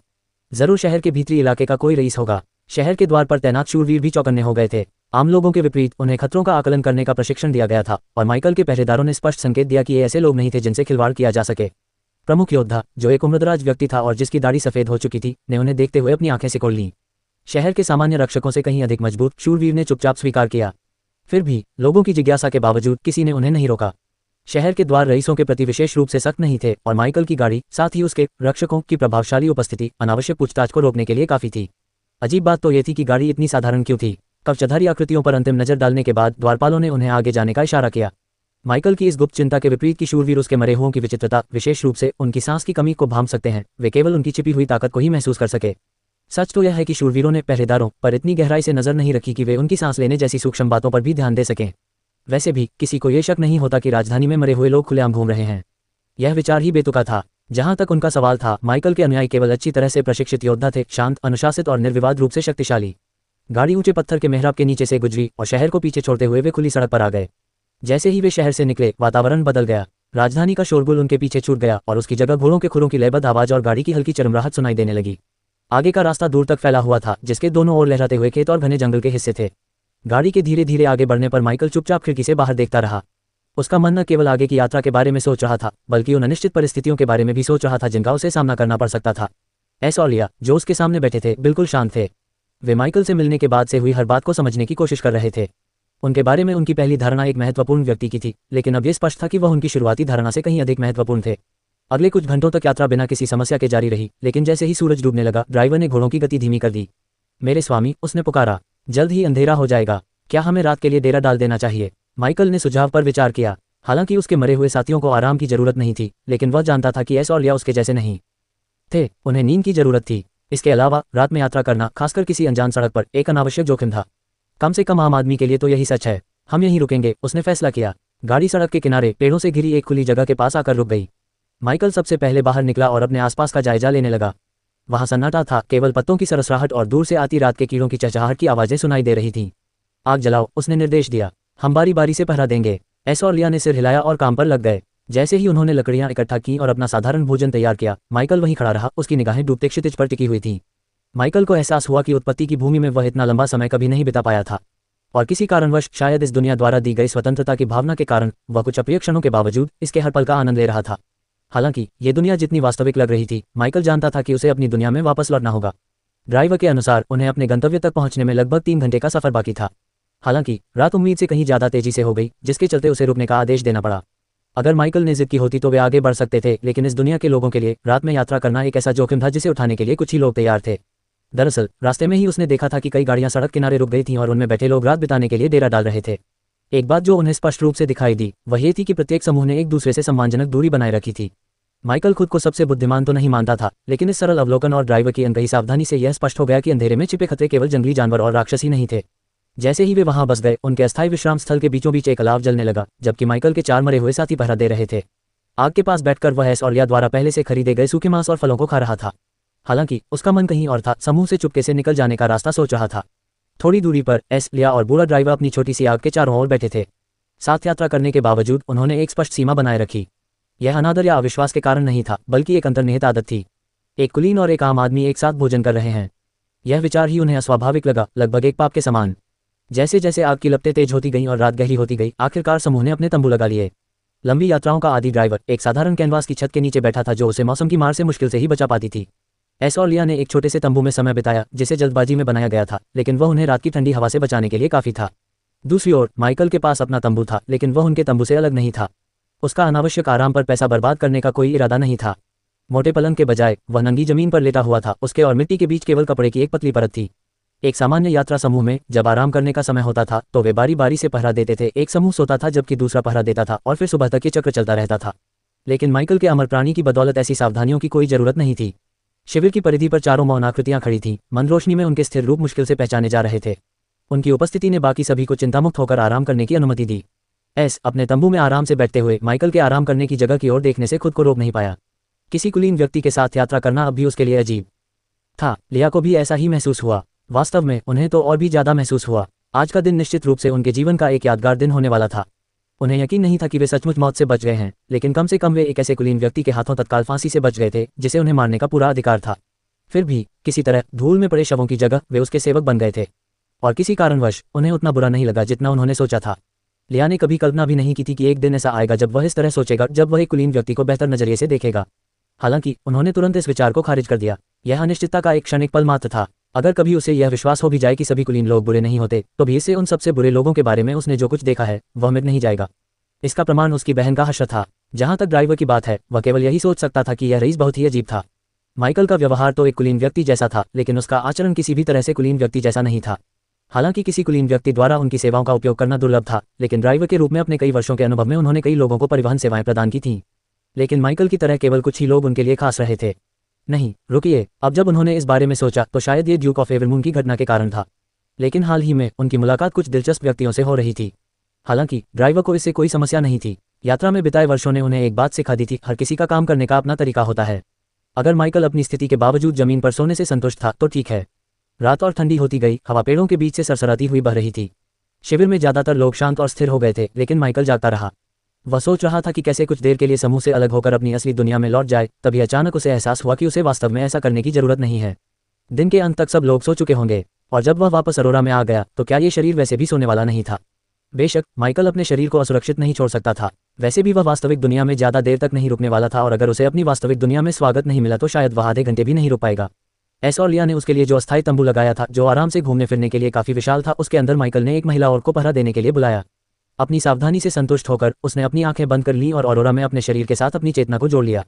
जरूर शहर के भीतरी इलाके का कोई रईस होगा। शहर के द्वार पर तैनात शूरवीर भी चौकन्ने हो गए थे। आम लोगों के विपरीत उन्हें खतरों का आकलन करने का प्रशिक्षण दिया गया था और माइकल के पहरेदारों ने स्पष्ट संकेत दिया कि ये ऐसे लोग नहीं थे जिनसे खिलवाड़ किया जा सके। प्रमुख योद्धा, जो एक उम्रदराज व्यक्ति था और जिसकी दाढ़ी सफेद हो चुकी थी, ने उन्हें देखते हुए अपनी आंखें सिकोड़ लीं। शहर के सामान्य रक्षकों से कहीं अधिक मजबूत शूरवीर ने चुपचाप स्वीकार किया। फिर भी लोगों की जिज्ञासा के बावजूद किसी ने उन्हें नहीं रोका। शहर के द्वार रईसों के प्रति विशेष रूप से सख्त नहीं थे और माइकल की गाड़ी, साथ ही उसके रक्षकों की प्रभावशाली उपस्थिति अनावश्यक पूछताछ को रोकने के लिए काफी थी। अजीब बात तो ये थी कि गाड़ी इतनी साधारण क्यों थी। कवचधारी आकृतियों पर अंतिम नजर डालने के बाद द्वारपालों ने उन्हें आगे जाने का इशारा किया। माइकल की इस गुप्त चिंता के विपरीत कि शूरवीर उसके मरे हुओं की विचित्रता, विशेष रूप से उनकी सांस की कमी को भांप सकते हैं, वे केवल उनकी छिपी हुई ताकत को ही महसूस कर सके। सच तो यह है कि शूरवीरों ने पहरेदारों पर इतनी गहराई से नजर नहीं रखी कि वे उनकी सांस लेने जैसी सूक्ष्म बातों पर भी ध्यान दे सकें। वैसे भी किसी को यह शक नहीं होता कि राजधानी में मरे हुए लोग खुलेआम घूम रहे हैं। यह विचार ही बेतुका था। जहां तक उनका सवाल था, माइकल के अनुयायी केवल अच्छी तरह से प्रशिक्षित योद्धा थे, शांत, अनुशासित और निर्विवाद रूप से शक्तिशाली। गाड़ी ऊंचे पत्थर के मेहराब के नीचे से गुजरी और शहर को पीछे छोड़ते हुए वे खुली सड़क पर आ गए। जैसे ही वे शहर से निकले, वातावरण बदल गया। राजधानी का शोरगुल उनके पीछे छूट गया और उसकी जगह घोड़ों के खुरों की लयबद्ध आवाज और गाड़ी की हल्की चरमराहट सुनाई देने लगी। आगे का रास्ता दूर तक फैला हुआ था, जिसके दोनों ओर लहराते हुए खेत और घने जंगल के हिस्से थे। गाड़ी के धीरे धीरे आगे बढ़ने पर माइकल चुपचाप खिड़की से बाहर देखता रहा। उसका मन न केवल आगे की यात्रा के बारे में सोच रहा था, बल्कि उन अनिश्चित परिस्थितियों के बारे में भी सोच रहा था जिनका उसे सामना करना पड़ सकता था। एस और लिया, जो उसके सामने बैठे थे, बिल्कुल शांत थे। वे माइकल से मिलने के बाद से हुई हर बात को समझने की कोशिश कर रहे थे। उनके बारे में उनकी पहली धारणा एक महत्वपूर्ण व्यक्ति की थी, लेकिन अब यह स्पष्ट था कि वह उनकी शुरुआती धारणा से कहीं अधिक महत्वपूर्ण थे। अगले कुछ घंटों तक यात्रा बिना किसी समस्या के जारी रही, लेकिन जैसे ही सूरज डूबने लगा, ड्राइवर ने घोड़ों की गति धीमी कर दी। मेरे स्वामी, उसने पुकारा, जल्द ही अंधेरा हो जाएगा। क्या हमें रात के लिए डेरा डाल देना चाहिए? माइकल ने सुझाव पर विचार किया। हालांकि उसके मरे हुए साथियों को आराम की जरूरत नहीं थी, लेकिन वह जानता था कि एस और लिया उसके जैसे नहीं थे, उन्हें नींद की जरूरत थी। इसके अलावा रात में यात्रा करना, खासकर किसी अनजान सड़क पर, एक अनावश्यक जोखिम था। कम से कम आम आदमी के लिए तो यही सच है। हम यहीं रुकेंगे, उसने फैसला किया। गाड़ी सड़क के किनारे पेड़ों से घिरी एक खुली जगह के पास आकर रुक गई। माइकल सबसे पहले बाहर निकला और अपने आसपास का जायजा लेने लगा। वहां सन्नाटा था, केवल पत्तों की सरसराहट और दूर से आती रात के कीड़ों की चहचहाहट की आवाजें सुनाई दे रही थीं। आग जलाओ, उसने निर्देश दिया। हम बारी बारी से पहरा देंगे। एस और लिया ने सिर हिलाया और काम पर लग गए। जैसे ही उन्होंने लकड़ियां इकट्ठा की और अपना साधारण भोजन तैयार किया, माइकल वहीं खड़ा रहा, उसकी निगाहें डूबते क्षितिज पर टिकी हुई थीं। माइकल को एहसास हुआ कि उत्पत्ति की भूमि में वह इतना लंबा समय कभी नहीं बिता पाया था, और किसी कारणवश, शायद इस दुनिया द्वारा दी गई स्वतंत्रता की भावना के कारण, वह कुछ अप्रिय क्षणों के बावजूद इसके हर पल का आनंद ले रहा था। हालांकि ये दुनिया जितनी वास्तविक लग रही थी, माइकल जानता था कि उसे अपनी दुनिया में वापस लौटना होगा। ड्राइवर के अनुसार उन्हें अपने गंतव्य तक पहुंचने में लगभग 3 घंटे का सफर बाकी था। हालांकि रात उम्मीद से कहीं ज्यादा तेजी से हो गई, जिसके चलते उसे रुकने का आदेश देना पड़ा। अगर माइकल ने जिद की होती तो वे आगे बढ़ सकते थे, लेकिन इस दुनिया के लोगों के लिए रात में यात्रा करना एक ऐसा जोखिम था जिसे उठाने के लिए कुछ ही लोग तैयार थे। दरअसल रास्ते में ही उसने देखा था कि कई गाड़ियां सड़क किनारे रुक गई थीं और उनमें बैठे लोग रात बिताने के लिए डेरा डाल रहे थे। एक बात जो उन्हें स्पष्ट रूप से दिखाई दी, वह ये थी कि प्रत्येक समूह ने एक दूसरे से सम्मानजनक दूरी बनाए रखी थी। माइकल खुद को सबसे बुद्धिमान तो नहीं मानता था, लेकिन इस सरल अवलोकन और ड्राइवर की अनकही सावधानी से यह स्पष्ट हो गया कि अंधेरे में छिपे खतरे केवल जंगली जानवर और राक्षस ही नहीं थे। जैसे ही वे वहां बस गए, उनके अस्थायी विश्राम स्थल के बीचों बीच एक अलाव जलने लगा, जबकि माइकल के 4 मरे हुए साथी पहरा दे रहे थे। आग के पास बैठकर वह एस और लिया द्वारा पहले से खरीदे गए सूखे मांस और फलों को खा रहा था। हालांकि उसका मन कहीं और था, समूह से चुपके से निकल जाने का रास्ता सोच रहा था। थोड़ी दूरी पर एस, लिया और बूढ़ा ड्राइवर अपनी छोटी सी आग के चारों ओर बैठे थे। साथ यात्रा करने के बावजूद उन्होंने एक स्पष्ट सीमा बनाए रखी। यह अनादर या अविश्वास के कारण नहीं था, बल्कि एक अंतर्निहित आदत थी। एक कुलीन और एक आम आदमी एक साथ भोजन कर रहे हैं। यह विचार ही उन्हें अस्वाभाविक लगा, लगभग एक पाप के समान। जैसे जैसे आग की लपटें तेज होती गईं और रात गहरी होती गई, आखिरकार समूह ने अपने तंबू लगा लिए। लंबी यात्राओं का आदी ड्राइवर एक साधारण कैनवास की छत के नीचे बैठा था, जो उसे मौसम की मार से मुश्किल से ही बचा पाती थी। एस और लिया ने एक छोटे से तंबू में समय बिताया, जिसे जल्दबाजी में बनाया गया था, लेकिन वह उन्हें रात की ठंडी हवा से बचाने के लिए काफी था। दूसरी ओर माइकल के पास अपना तंबू था, लेकिन वह उनके तंबू से अलग नहीं था। उसका अनावश्यक आराम पर पैसा बर्बाद करने का कोई इरादा नहीं था। मोटे पलंग के बजाय वह नंगी जमीन पर लेटा हुआ था, उसके और मिट्टी के बीच केवल कपड़े की एक पतली परत थी। एक सामान्य यात्रा समूह में जब आराम करने का समय होता था, तो वे बारी बारी से पहरा देते थे। एक समूह सोता था, जबकि दूसरा पहरा देता था, और फिर सुबह तक ये चक्र चलता रहता था। लेकिन माइकल के अमर प्राणी की बदौलत ऐसी सावधानियों की कोई जरूरत नहीं थी। शिविर की परिधि पर चारों मौन आकृतियां खड़ी थीं, मंद रोशनी में उनके स्थिर रूप मुश्किल से पहचाने जा रहे थे। उनकी उपस्थिति ने बाकी सभी को चिंतामुक्त होकर आराम करने की अनुमति दी। एस अपने तंबू में आराम से बैठते हुए माइकल के आराम करने की जगह की ओर देखने से खुद को रोक नहीं पाया। किसी कुलीन व्यक्ति के साथ यात्रा करना अब भी उसके लिए अजीब था। लिया को भी ऐसा ही महसूस हुआ। वास्तव में उन्हें तो और भी ज्यादा महसूस हुआ। आज का दिन निश्चित रूप से उनके जीवन का एक यादगार दिन होने वाला था। उन्हें यकीन नहीं था कि वे सचमुच मौत से बच गए हैं, लेकिन कम से कम वे एक ऐसे कुलीन व्यक्ति के हाथों तत्काल फांसी से बच गए थे जिसे उन्हें मारने का पूरा अधिकार था। फिर भी किसी तरह धूल में पड़े शवों की जगह वे उसके सेवक बन गए थे, और किसी कारणवश उन्हें उतना बुरा नहीं लगा जितना उन्होंने सोचा था। लिया ने कभी कल्पना भी नहीं की थी कि एक दिन ऐसा आएगा जब वह इस तरह सोचेगा, जब वह एक कुलीन व्यक्ति को बेहतर नजरिए से देखेगा। हालांकि उन्होंने तुरंत इस विचार को खारिज कर दिया। यह अनिश्चितता का एक क्षणिक पल मात्र था। अगर कभी उसे यह विश्वास हो भी जाए कि सभी कुलीन लोग बुरे नहीं होते, तो भी इससे उन सबसे बुरे लोगों के बारे में उसने जो कुछ देखा है वह मिट नहीं जाएगा। इसका प्रमाण उसकी बहन का हश्र था। जहां तक ड्राइवर की बात है, वह केवल यही सोच सकता था कि यह रईस बहुत ही अजीब था। माइकल का व्यवहार तो एक कुलीन व्यक्ति जैसा था, लेकिन उसका आचरण किसी भी तरह से कुलीन व्यक्ति जैसा नहीं था। हालांकि किसी कुलीन व्यक्ति द्वारा उनकी सेवाओं का उपयोग करना दुर्लभ था, लेकिन ड्राइवर के रूप में अपने कई वर्षों के अनुभव में उन्होंने कई लोगों को परिवहन सेवाएं प्रदान की थीं। लेकिन माइकल की तरह केवल कुछ ही लोग उनके लिए खास रहे थे। नहीं, रुकिए, अब जब उन्होंने इस बारे में सोचा तो शायद ये ड्यूक ऑफ एवरमून की घटना के कारण था। लेकिन हाल ही में उनकी मुलाकात कुछ दिलचस्प व्यक्तियों से हो रही थी। हालांकि ड्राइवर को इससे कोई समस्या नहीं थी। यात्रा में बिताए वर्षों ने उन्हें एक बात सिखा दी थी, हर किसी का काम करने का अपना तरीका होता है। अगर माइकल अपनी स्थिति के बावजूद जमीन पर सोने से संतुष्ट था तो ठीक है। रात और ठंडी होती गई, हवा पेड़ों के बीच से सरसराती हुई बह रही थी। शिविर में ज्यादातर लोग शांत और स्थिर हो गए थे, लेकिन माइकल जागता रहा। वह सोच रहा था कि कैसे कुछ देर के लिए समूह से अलग होकर अपनी असली दुनिया में लौट जाए। तभी अचानक उसे एहसास हुआ कि उसे वास्तव में ऐसा करने की जरूरत नहीं है। दिन के अंत तक सब लोग सो चुके होंगे, और जब वह वापस अरोरा में आ गया तो क्या ये शरीर वैसे भी सोने वाला नहीं था। बेशक माइकल अपने शरीर को असुरक्षित नहीं छोड़ सकता था, वैसे भी वह वास्तविक दुनिया में ज्यादा देर तक नहीं रुकने वाला था, और अगर उसे अपनी वास्तविक दुनिया में स्वागत नहीं मिला तो शायद वह आधे घंटे भी नहीं रुक पाएगा। एस और लिया ने उसके लिए जो अस्थायी तंबू लगाया था, जो आराम से घूमने फिरने के लिए काफी विशाल था, उसके अंदर माइकल ने एक महिला और को पहरा देने के लिए बुलाया। अपनी सावधानी से संतुष्ट होकर उसने अपनी आंखें बंद कर ली और अरोरा में अपने शरीर के साथ अपनी चेतना को जोड़ लिया।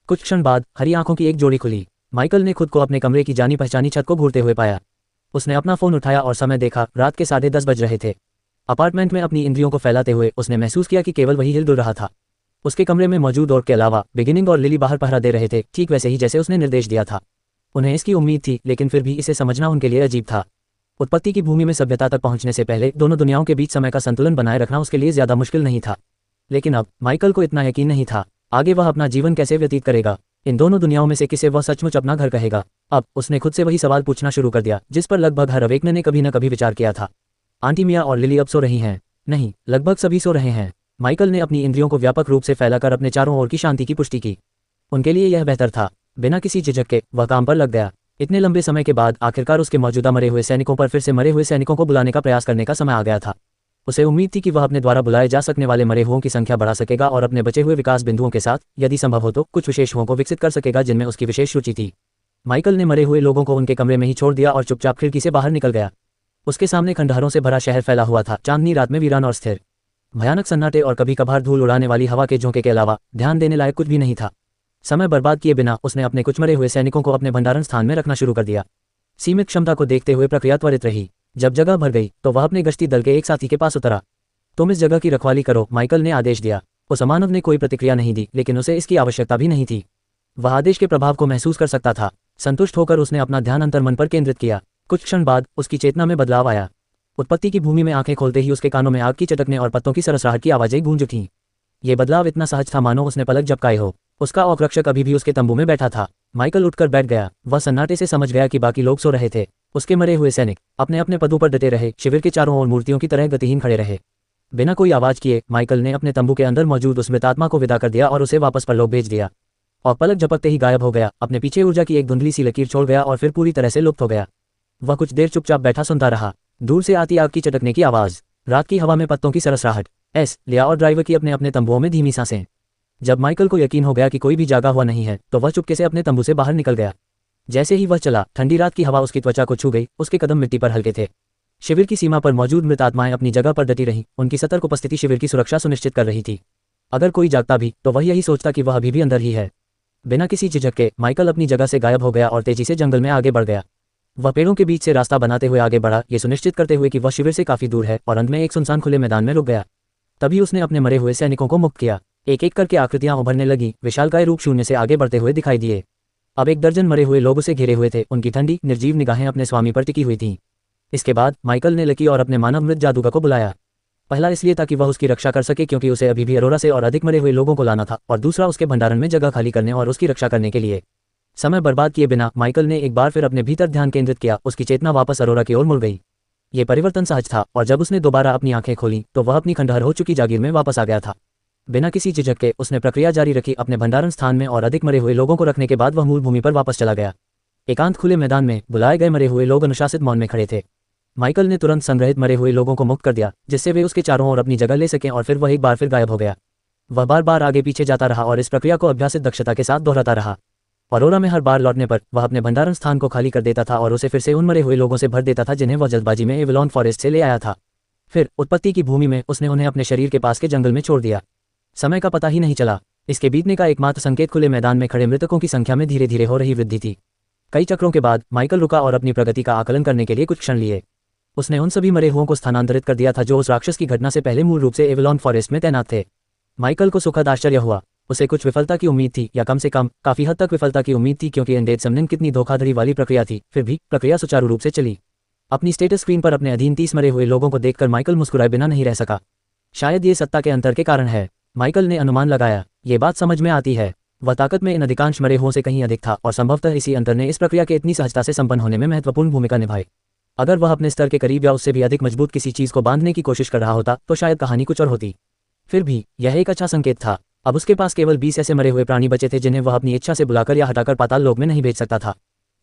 कुछ क्षण बाद हरी आंखों की एक जोड़ी खुली। माइकल ने खुद को अपने कमरे की जानी पहचानी छत को घूरते हुए पाया। उसने अपना फोन उठाया और समय देखा, रात के 10:30 बज रहे थे। अपार्टमेंट में अपनी इंद्रियों को फैलाते हुए उसने महसूस किया कि केवल वही हिल-डुल रहा था। उसके कमरे में मौजूद और के अलावा बिगिनिंग और लिली बाहर पहरा दे रहे थे, ठीक वैसे ही जैसे उसने निर्देश दिया था। उन्हें इसकी उम्मीद थी, लेकिन फिर भी इसे समझना उनके लिए अजीब था। उत्पत्ति की भूमि में सभ्यता तक पहुंचने से पहले दोनों दुनियाओं के बीच समय का संतुलन बनाए रखना उसके लिए ज्यादा मुश्किल नहीं था। लेकिन अब माइकल को इतना यकीन नहीं था, आगे वह अपना जीवन कैसे व्यतीत करेगा। इन दोनों दुनियाओं में से किसे वह सचमुच अपना घर कहेगा। अब उसने खुद से वही सवाल पूछना शुरू कर दिया जिस पर लगभग हर अवेकने ने कभी न कभी विचार किया था। आंटी मिया और लिली अब सो रही हैं? नहीं, लगभग सभी सो रहे हैं। माइकल ने अपनी इंद्रियों को व्यापक रूप से फैलाकर अपने चारों ओर की शांति की पुष्टि की। उनके लिए यह बेहतर था। बिना किसी झिझक के वह काम पर लग गया। इतने लंबे समय के बाद आखिरकार उसके मौजूदा मरे हुए सैनिकों पर फिर से मरे हुए सैनिकों को बुलाने का प्रयास करने का समय आ गया था। उसे उम्मीद थी कि वह अपने द्वारा बुलाए जा सकने वाले मरे हुओं की संख्या बढ़ा सकेगा और अपने बचे हुए विकास बिंदुओं के साथ, यदि संभव हो तो, कुछ विशेष हुओं को विकसित कर सकेगा जिनमें उसकी विशेष रुचि थी। माइकल ने मरे हुए लोगों को उनके कमरे में ही छोड़ दिया और चुपचाप खिड़की से बाहर निकल गया। उसके सामने खंडहरों से भरा शहर फैला हुआ था, चांदनी रात में वीरान और स्थिर। भयानक सन्नाटे और कभी कभार धूल उड़ाने वाली हवा के झोंके के अलावा ध्यान देने लायक कुछ भी नहीं था। समय बर्बाद किए बिना उसने अपने कुछ मरे हुए सैनिकों को अपने भंडारण स्थान में रखना शुरू कर दिया। सीमित क्षमता को देखते हुए प्रक्रिया त्वरित रही। जब जगह भर गई तो वह अपने गश्ती दल के एक साथी के पास उतरा। तुम इस जगह की रखवाली करो, माइकल ने आदेश दिया। उस अमानव ने कोई प्रतिक्रिया नहीं दी, लेकिन उसे इसकी आवश्यकता भी नहीं थी। वह आदेश के प्रभाव को महसूस कर सकता था। संतुष्ट होकर उसने अपना ध्यान अंतर्मन पर केंद्रित किया। कुछ क्षण बाद उसकी चेतना में बदलाव आया। उत्पत्ति की भूमि में आंखें खोलते ही उसके कानों में आग की चटकने और पत्तों की सरसराहट की आवाजें गूंज उठीं। ये बदलाव इतना सहज था मानो उसने पलक झपकाए हो। उसका औरक्षक अभी भी उसके तंबू में बैठा था। माइकल उठकर बैठ गया। वह सन्नाटे से समझ गया कि बाकी लोग सो रहे थे। उसके मरे हुए सैनिक अपने अपने पदों पर डटे रहे, शिविर के चारों ओर मूर्तियों की तरह गतिहीन खड़े रहे। बिना कोई आवाज किए माइकल ने अपने तंबू के अंदर मौजूद उस मृतात्मा को विदा कर दिया और उसे वापस परलोक भेज दिया। और पलक झपकते ही गायब हो गया, अपने पीछे ऊर्जा की एक धुंधली सी लकीर छोड़ गया और फिर पूरी तरह से लुप्त हो गया। वह कुछ देर चुपचाप बैठा सुनता रहा। दूर से आती आग की चटकने की आवाज, रात की हवा में पत्तों की सरसराहट, लिया और ड्राइवर की अपने अपने तंबुओं में धीमी सांसें। जब माइकल को यकीन हो गया कि कोई भी जागा हुआ नहीं है तो वह चुपके से अपने तंबू से बाहर निकल गया। जैसे ही वह चला, ठंडी रात की हवा उसकी त्वचा को छू गई। उसके कदम मिट्टी पर हल्के थे। शिविर की सीमा पर मौजूद मृत आत्माएं अपनी जगह पर डटी रहीं। उनकी सतर्क उपस्थिति शिविर की सुरक्षा सुनिश्चित कर रही थी। अगर कोई जागता भी तो वह यही सोचता कि वह अभी भी अंदर ही है। बिना किसी झिझक के माइकल अपनी जगह से गायब हो गया और तेजी से जंगल में आगे बढ़ गया। वह पेड़ों के बीच से रास्ता बनाते हुए आगे बढ़ा, ये सुनिश्चित करते हुए कि वह शिविर से काफी दूर है, और अंत में एक सुनसान खुले मैदान में रुक गया। तभी उसने अपने मरे हुए सैनिकों को मुक्त किया। एक एक करके आकृतियां उभरने लगी, विशालकाय रूप शून्य से आगे बढ़ते हुए दिखाई दिए। अब 1 दर्जन मरे हुए लोग उसे घेरे हुए थे। उनकी ठंडी निर्जीव निगाहें अपने स्वामी पर टिकी हुई थीं। इसके बाद माइकल ने लकी और अपने मानव मृत जादूगर को बुलाया। पहला इसलिए ताकि वह उसकी रक्षा कर सके क्योंकि उसे अभी भी अरोरा से और अधिक मरे हुए लोगों को लाना था, और दूसरा उसके भंडारण में जगह खाली करने और उसकी रक्षा करने के लिए। समय बर्बाद किए बिना माइकल ने एक बार फिर अपने भीतर ध्यान केंद्रित किया। उसकी चेतना वापस अरोरा की ओर मुड़ गई। ये परिवर्तन सहज था और जब उसने दोबारा अपनी आंखें खोलीं तो वह अपनी खंडहर हो चुकी जागीर में वापस आ गया था। बिना किसी झिझक के उसने प्रक्रिया जारी रखी अपने भंडारण स्थान में और अधिक मरे हुए लोगों को रखने के बाद वह मूल भूमि पर वापस चला गया। एकांत खुले मैदान में बुलाए गए मरे हुए लोग अनुशासित मौन में खड़े थे। माइकल ने तुरंत संग्रहित मरे हुए लोगों को मुक्त कर दिया जिससे वे उसके चारों ओर अपनी जगह ले सकें और फिर वह एक बार फिर गायब हो गया। वह बार बार आगे पीछे जाता रहा और इस प्रक्रिया को अभ्यासित दक्षता के साथ दोहराता रहा। अरोरा में हर बार लौटने पर वह अपने भंडारण स्थान को खाली कर देता था और उसे फिर से उन मरे हुए लोगों से भर देता था जिन्हें वह जल्दबाजी में एवलॉन फॉरेस्ट से ले आया था। फिर उत्पत्ति की भूमि में उसने उन्हें अपने शरीर के पास के जंगल में छोड़ दिया। समय का पता ही नहीं चला। इसके बीतने का एकमात्र संकेत खुले मैदान में खड़े मृतकों की संख्या में धीरे धीरे हो रही वृद्धि थी। कई चक्रों के बाद माइकल रुका और अपनी प्रगति का आकलन करने के लिए कुछ क्षण लिए। उसने उन सभी मरे हुओं को स्थानांतरित कर दिया था जो उस राक्षस की घटना से पहले मूल रूप से एवलॉन फॉरेस्ट में तैनात थे। माइकल को सुखद आश्चर्य हुआ। उसे कुछ विफलता की उम्मीद थी, या कम से कम काफी हद तक विफलता की उम्मीद थी, क्योंकि अनडेड समनिंग कितनी धोखाधड़ी वाली प्रक्रिया थी। फिर भी प्रक्रिया सुचारू रूप से चली। अपनी स्टेटस स्क्रीन पर अपने अधीन 30 मरे हुए लोगों को देखकर माइकल मुस्कुराए बिना नहीं रह सका। शायद ये सत्ता के अंतर के कारण है, माइकल ने अनुमान लगाया। ये बात समझ में आती है। वह ताकत में इन अधिकांश मरे हुओं से कहीं अधिक था और संभवतः इसी अंतर ने इस प्रक्रिया के इतनी सहजता से संपन्न होने में महत्वपूर्ण भूमिका निभाई। अगर वह अपने स्तर के करीब या उससे भी अधिक मजबूत किसी चीज को बांधने की कोशिश कर रहा होता तो शायद कहानी कुछ और होती। फिर भी यह एक अच्छा संकेत था। अब उसके पास केवल 20 ऐसे मरे हुए प्राणी बचे थे जिन्हें वह अपनी इच्छा से बुलाकर या हटाकर पाताल लोक में नहीं भेज सकता था।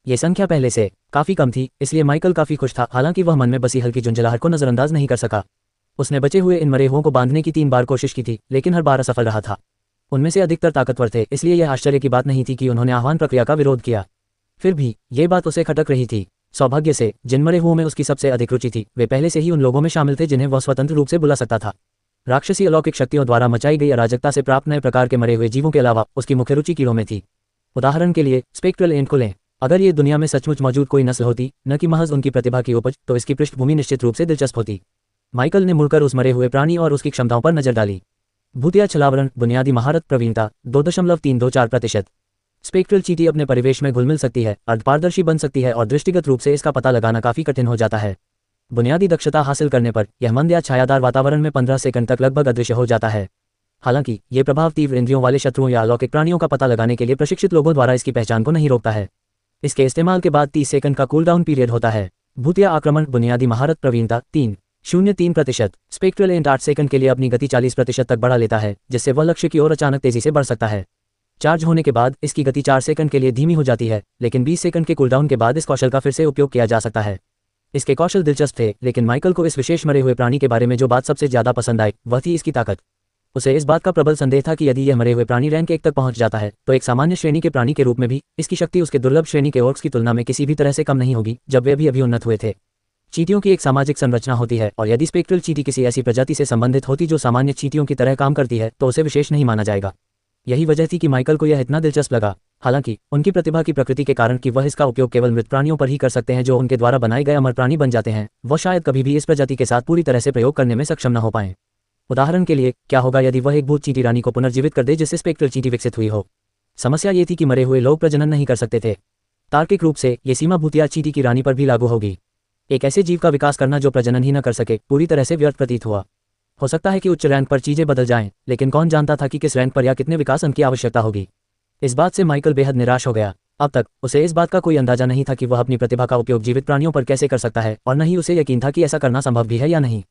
ये संख्या पहले से काफी कम थी, इसलिए माइकल काफी खुश था। हालांकि वह मन में बसी हल्की झुंझलाहट को नजरअंदाज नहीं कर सका। उसने बचे हुए इन मरे हुओं को बांधने की 3 बार कोशिश की थी, लेकिन हर बार असफल रहा था। उनमें से अधिकतर ताकतवर थे, इसलिए यह आश्चर्य की बात नहीं थी कि उन्होंने आह्वान प्रक्रिया का विरोध किया। फिर भी ये बात उसे खटक रही थी। सौभाग्य से जिन मरे हुओं में उसकी सबसे अधिक रुचि थी वे पहले से ही उन लोगों में शामिल थे जिन्हें वह स्वतंत्र रूप से बुला सकता था। राक्षसी अलौकिक शक्तियों द्वारा मचाई गई अराजकता से प्राप्त नए प्रकार के मरे हुए जीवों के अलावा उसकी मुख्य रुचि कीड़ों में थी। उदाहरण के लिए स्पेक्ट्रल एंट को लें। अगर ये दुनिया में सचमुच मौजूद कोई नस्ल होती, न कि महज उनकी प्रतिभा की उपज, तो इसकी पृष्ठभूमि निश्चित रूप से दिलचस्प होती। माइकल ने मुड़कर उस मरे हुए प्राणी और उसकी क्षमताओं पर नजर डाली। भूतिया छलावरण, बुनियादी महारत, प्रवीणता 2.324%। स्पेक्ट्रल चींटी अपने परिवेश में घुल मिल सकती है, अर्धपारदर्शी बन सकती है और दृष्टिगत रूप से इसका पता लगाना काफी कठिन हो जाता है। बुनियादी दक्षता हासिल करने पर यह मंद या छायादार वातावरण में 15 सेकंड तक लगभग अदृश्य हो जाता है। हालांकि ये प्रभाव तीव्र इंद्रियों वाले शत्रुओं या अलौकिक प्राणियों का पता लगाने के लिए प्रशिक्षित लोगों द्वारा इसकी पहचान को नहीं रोकता है। इसके इस्तेमाल के बाद 30 सेकंड का कूलडाउन पीरियड होता है। भूतिया आक्रमण, बुनियादी महारत, प्रवीणता 3.03%। स्पेक्ट्रल एंट 8 सेकंड के लिए अपनी गति 40% तक बढ़ा लेता है, जिससे वह लक्ष्य की ओर अचानक तेजी से बढ़ सकता है। चार्ज होने के बाद इसकी गति 4 सेकंड के लिए धीमी हो जाती है, लेकिन 20 सेकंड के कूलडाउन के बाद इस कौशल का फिर से उपयोग किया जा सकता है। इसके कौशल दिलचस्प थे, लेकिन माइकल को इस विशेष मरे हुए प्राणी के बारे में जो बात सबसे ज्यादा पसंद आई वह थी इसकी ताकत। उसे इस बात का प्रबल संदेह था कि यदि यह मरे हुए प्राणी रैंक 1 तक पहुंच जाता है तो एक सामान्य श्रेणी के प्राणी के रूप में भी इसकी शक्ति उसके दुर्लभ श्रेणी के ऑर्क्स की तुलना में किसी भी तरह से कम नहीं होगी, जब वे भी अभी उन्नत हुए थे। चींटियों की एक सामाजिक संरचना होती है, और यदि स्पेक्ट्रल चींटी किसी ऐसी प्रजाति से संबंधित होती जो सामान्य चींटियों की तरह काम करती है तो उसे विशेष नहीं माना जाएगा। यही वजह थी कि माइकल को यह इतना दिलचस्प लगा। हालांकि उनकी प्रतिभा की प्रकृति के कारण कि वह इसका उपयोग केवल मृत प्राणियों पर ही कर सकते हैं जो उनके द्वारा बनाए गए अमर प्राणी बन जाते हैं, वह शायद कभी भी इस प्रजाति के साथ पूरी तरह से प्रयोग करने में सक्षम न हो पाएं। उदाहरण के लिए, क्या होगा यदि वह एक भूत चींटी रानी को पुनर्जीवित कर दे जिससे स्पेक्ट्रल चींटी विकसित हुई हो? समस्या ये थी कि मरे हुए लोग प्रजनन नहीं कर सकते थे। तार्किक रूप से ये सीमा भूतिया चींटी की रानी पर भी लागू होगी। एक ऐसे जीव का विकास करना जो प्रजनन ही न कर सके पूरी तरह से व्यर्थ प्रतीत हुआ। हो सकता है कि उच्च रैंक पर चीजें बदल जाएं, लेकिन कौन जानता था कि किस रैंक पर या कितने विकास अंक की आवश्यकता होगी। इस बात से माइकल बेहद निराश हो गया। अब तक उसे इस बात का कोई अंदाजा नहीं था कि वह अपनी प्रतिभा का उपयोग जीवित प्राणियों पर कैसे कर सकता है, और न ही उसे यकीन था कि ऐसा करना संभव भी है या नहीं।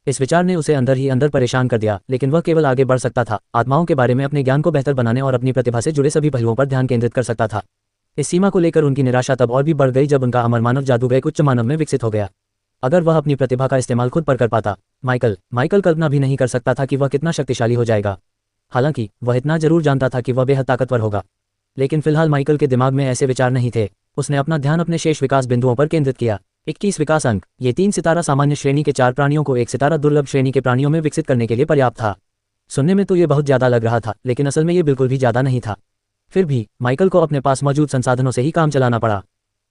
इस विचार ने उसे अंदर ही अंदर परेशान कर दिया, लेकिन वह केवल आगे बढ़ सकता था, आत्माओं के बारे में अपने ज्ञान को बेहतर बनाने और अपनी प्रतिभा से जुड़े सभी पहलुओं पर ध्यान केंद्रित कर सकता था। इस सीमा को लेकर उनकी निराशा तब और भी बढ़ गई जब उनका अमर मानव जादू एक उच्च मानव में विकसित हो गया। अगर वह अपनी प्रतिभा का इस्तेमाल खुद पर कर पाता, माइकल कल्पना भी नहीं कर सकता था कि वह कितना शक्तिशाली हो जाएगा। हालांकि वह इतना जरूर जानता था कि वह बेहद ताकतवर होगा। लेकिन फिलहाल माइकल के दिमाग में ऐसे विचार नहीं थे। उसने अपना ध्यान अपने शेष विकास बिंदुओं पर केंद्रित किया। 21 विकास अंक, ये 3 सितारा सामान्य श्रेणी के 4 प्राणियों को 1 सितारा दुर्लभ श्रेणी के प्राणियों में विकसित करने के लिए पर्याप्त था। सुनने में तो ये बहुत ज्यादा लग रहा था, लेकिन असल में ये बिल्कुल भी ज्यादा नहीं था। फिर भी माइकल को अपने पास मौजूद संसाधनों से ही काम चलाना पड़ा।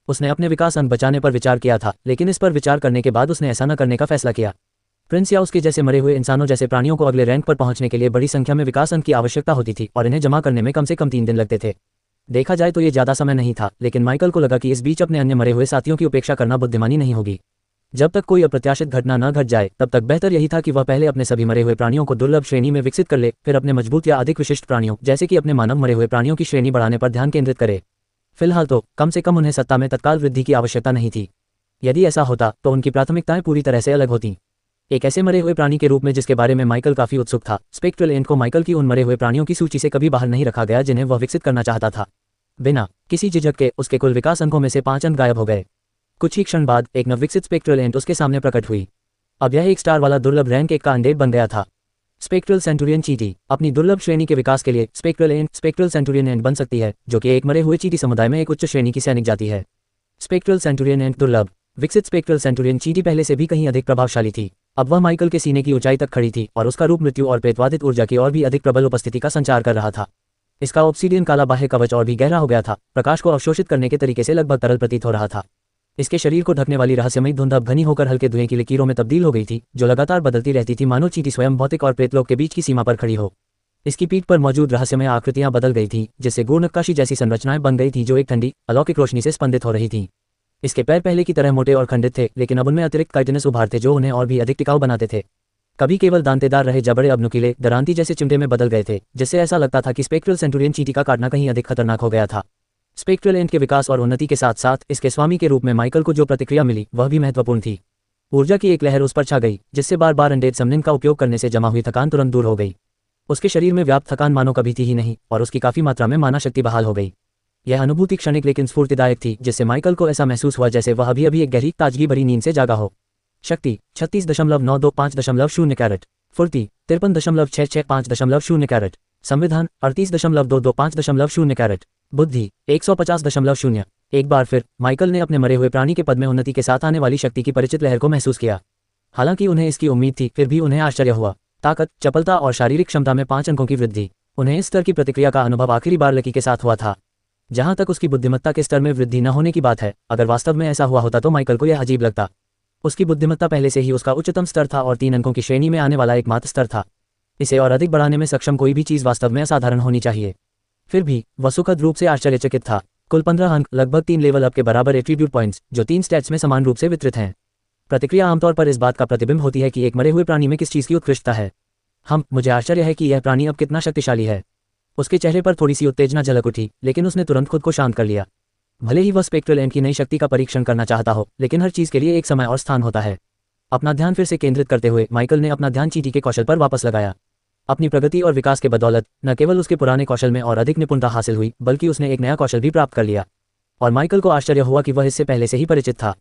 उसने अपने विकास अंक बचाने पर विचार किया था, लेकिन इस पर विचार करने के बाद उसने ऐसा न करने का फैसला किया। प्रिंस या उसके जैसे मरे हुए इंसानों जैसे प्राणियों को अगले रैंक पर पहुंचने के लिए बड़ी संख्या में विकास अंक की आवश्यकता होती थी, और इन्हें जमा करने में कम से कम 3 दिन लगते थे। देखा जाए तो ये ज्यादा समय नहीं था, लेकिन माइकल को लगा कि इस बीच अपने अन्य मरे हुए साथियों की उपेक्षा करना बुद्धिमानी नहीं होगी। जब तक कोई अप्रत्याशित घटना न घट जाए तब तक बेहतर यही था कि वह पहले अपने सभी मरे हुए प्राणियों को दुर्लभ श्रेणी में विकसित कर ले, फिर अपने मजबूत या अधिक विशिष्ट प्राणियों जैसे कि अपने मानव मरे हुए प्राणियों की श्रेणी बढ़ाने पर ध्यान केंद्रित करे। फिलहाल तो कम से कम उन्हें सत्ता में तत्काल वृद्धि की आवश्यकता नहीं थी। यदि ऐसा होता तो उनकी प्राथमिकताएं पूरी तरह से अलग होती। एक ऐसे मरे हुए प्राणी के रूप में जिसके बारे में माइकल काफी उत्सुक था, स्पेक्ट्रल एंट को माइकल की उन मरे हुए प्राणियों की सूची से कभी बाहर नहीं रखा गया जिन्हें वह विकसित करना चाहता था। बिना किसी झिझक के उसके कुल विकास अंकों में से 5 अंक गायब हो गए। कुछ ही क्षण बाद एक नवविकसित स्पेक्ट्रल एंट उसके सामने प्रकट हुई। अब यह एक स्टार वाला दुर्लभ रैंक 1 का कैंडिडेट बन गया था। स्पेक्ट्रल सेंटुरियन चींटी अपनी दुर्लभ श्रेणी के विकास के लिए स्पेक्ट्रल सेंटुरियन एंट बन सकती है, जो कि एक मरे हुए चींटी समुदाय में एक उच्च श्रेणी की सैनिक जाति है। स्पेक्ट्रल सेंटुरियन एंट दुर्लभ विकसित स्पेक्ट्रल सेंटुरियन चींटी पहले से भी कहीं अधिक प्रभावशाली थी। अब वह माइकल के सीने की ऊंचाई तक खड़ी थी और उसका रूप मृत्यु और प्रेतवादित ऊर्जा की और भी अधिक प्रबल उपस्थिति का संचार कर रहा था। इसका ऑब्सीडियन काला बाह्य कवच और भी गहरा हो गया था, प्रकाश को अवशोषित करने के तरीके से लगभग तरल प्रतीत हो रहा था। इसके शरीर को ढकने वाली रहस्यमयी धुंध अब घनी होकर हल्के धुएं की लकीरों में तब्दील हो गई थी, जो लगातार बदलती रहती थी, मानो चींटी स्वयं भौतिक और प्रेतलोक के बीच की सीमा पर खड़ी हो। इसकी पीठ पर मौजूद रहस्यमय आकृतियां बदल गई थीं, जिससे गूढ़ नक्काशी जैसी संरचनाएं बन गई थीं जो एक ठंडी अलौकिक रोशनी से स्पंदित हो रही थीं। इसके पैर पहले की तरह मोटे और खंडित थे, लेकिन अब उनमें अतिरिक्त काइटिनस उभार थे जो उन्हें और भी अधिक टिकाऊ बनाते थे। कभी केवल दांतेदार रहे जबड़े अब नुकीले दरांती जैसे चिमटे में बदल गए थे, जिससे ऐसा लगता था कि स्पेक्ट्रल सेंटुरियन चींटी का काटना कहीं अधिक खतरनाक हो गया था। स्पेक्ट्रल एंट के विकास और उन्नति के साथ साथ इसके स्वामी के रूप में माइकल को जो प्रतिक्रिया मिली वह भी महत्वपूर्ण थी। ऊर्जा की एक लहर उस पर छा गई, जिससे बार बार अनडेड समनिन का उपयोग करने से जमा हुई थकान तुरंत दूर हो गई। उसके शरीर में व्याप्त थकान मानो कभी थी ही नहीं, और उसकी काफी मात्रा में माना शक्ति बहाल हो गई। यह अनुभूति क्षणिक लेकिन स्फूर्तिदायक थी, जिससे माइकल को ऐसा महसूस हुआ जैसे वह अभी अभी एक गहरी ताजगी भरी नींद से जागा हो। शक्ति 36.925.0 कैरेट, फुर्ती 53.665.0 कैरेट, संविधान 38.225.0 कैरेट, बुद्धि 150.0। एक बार फिर माइकल ने अपने मरे हुए प्राणी के पद में उन्नति के साथ आने वाली शक्ति की परिचित लहर को महसूस किया। हालांकि उन्हें इसकी उम्मीद थी, फिर भी उन्हें आश्चर्य हुआ। ताकत, चपलता और शारीरिक क्षमता में 5 अंकों की वृद्धि। उन्हें इस स्तर की प्रतिक्रिया का अनुभव आखिरी बार लकी के साथ हुआ था। जहां तक उसकी बुद्धिमत्ता के स्तर में वृद्धि न होने की बात है, अगर वास्तव में ऐसा हुआ होता तो माइकल को यह अजीब लगता। उसकी बुद्धिमत्ता पहले से ही उसका उच्चतम स्तर था और 3 अंकों की श्रेणी में आने वाला एकमात्र स्तर था। इसे और अधिक बढ़ाने में सक्षम कोई भी चीज़ वास्तव में असाधारण होनी चाहिए। फिर भी वह सुखद रूप से आश्चर्यचकित था। कुल 15 अंक, लगभग 3 लेवल अप के बराबर एट्रीब्यूट पॉइंट्स, जो 3 स्टैट्स में समान रूप से वितरित हैं। प्रतिक्रिया आमतौर पर इस बात का प्रतिबिंब होती है कि एक मरे हुए प्राणी में किस चीज़ की उत्कृष्टता है। मुझे आश्चर्य है कि यह प्राणी अब कितना शक्तिशाली है। उसके चेहरे पर थोड़ी सी उत्तेजना झलक उठी, लेकिन उसने तुरंत खुद को शांत कर लिया। भले ही वह स्पेक्ट्रल एंट की नई शक्ति का परीक्षण करना चाहता हो, लेकिन हर चीज़ के लिए एक समय और स्थान होता है। अपना ध्यान फिर से केंद्रित करते हुए माइकल ने अपना ध्यान चींटी के कौशल पर वापस लगाया। अपनी प्रगति और विकास के बदौलत न केवल उसके पुराने कौशल में और अधिक निपुणता हासिल हुई, बल्कि उसने एक नया कौशल भी प्राप्त कर लिया। और माइकल को आश्चर्य हुआ कि वह इससे पहले से ही परिचित था।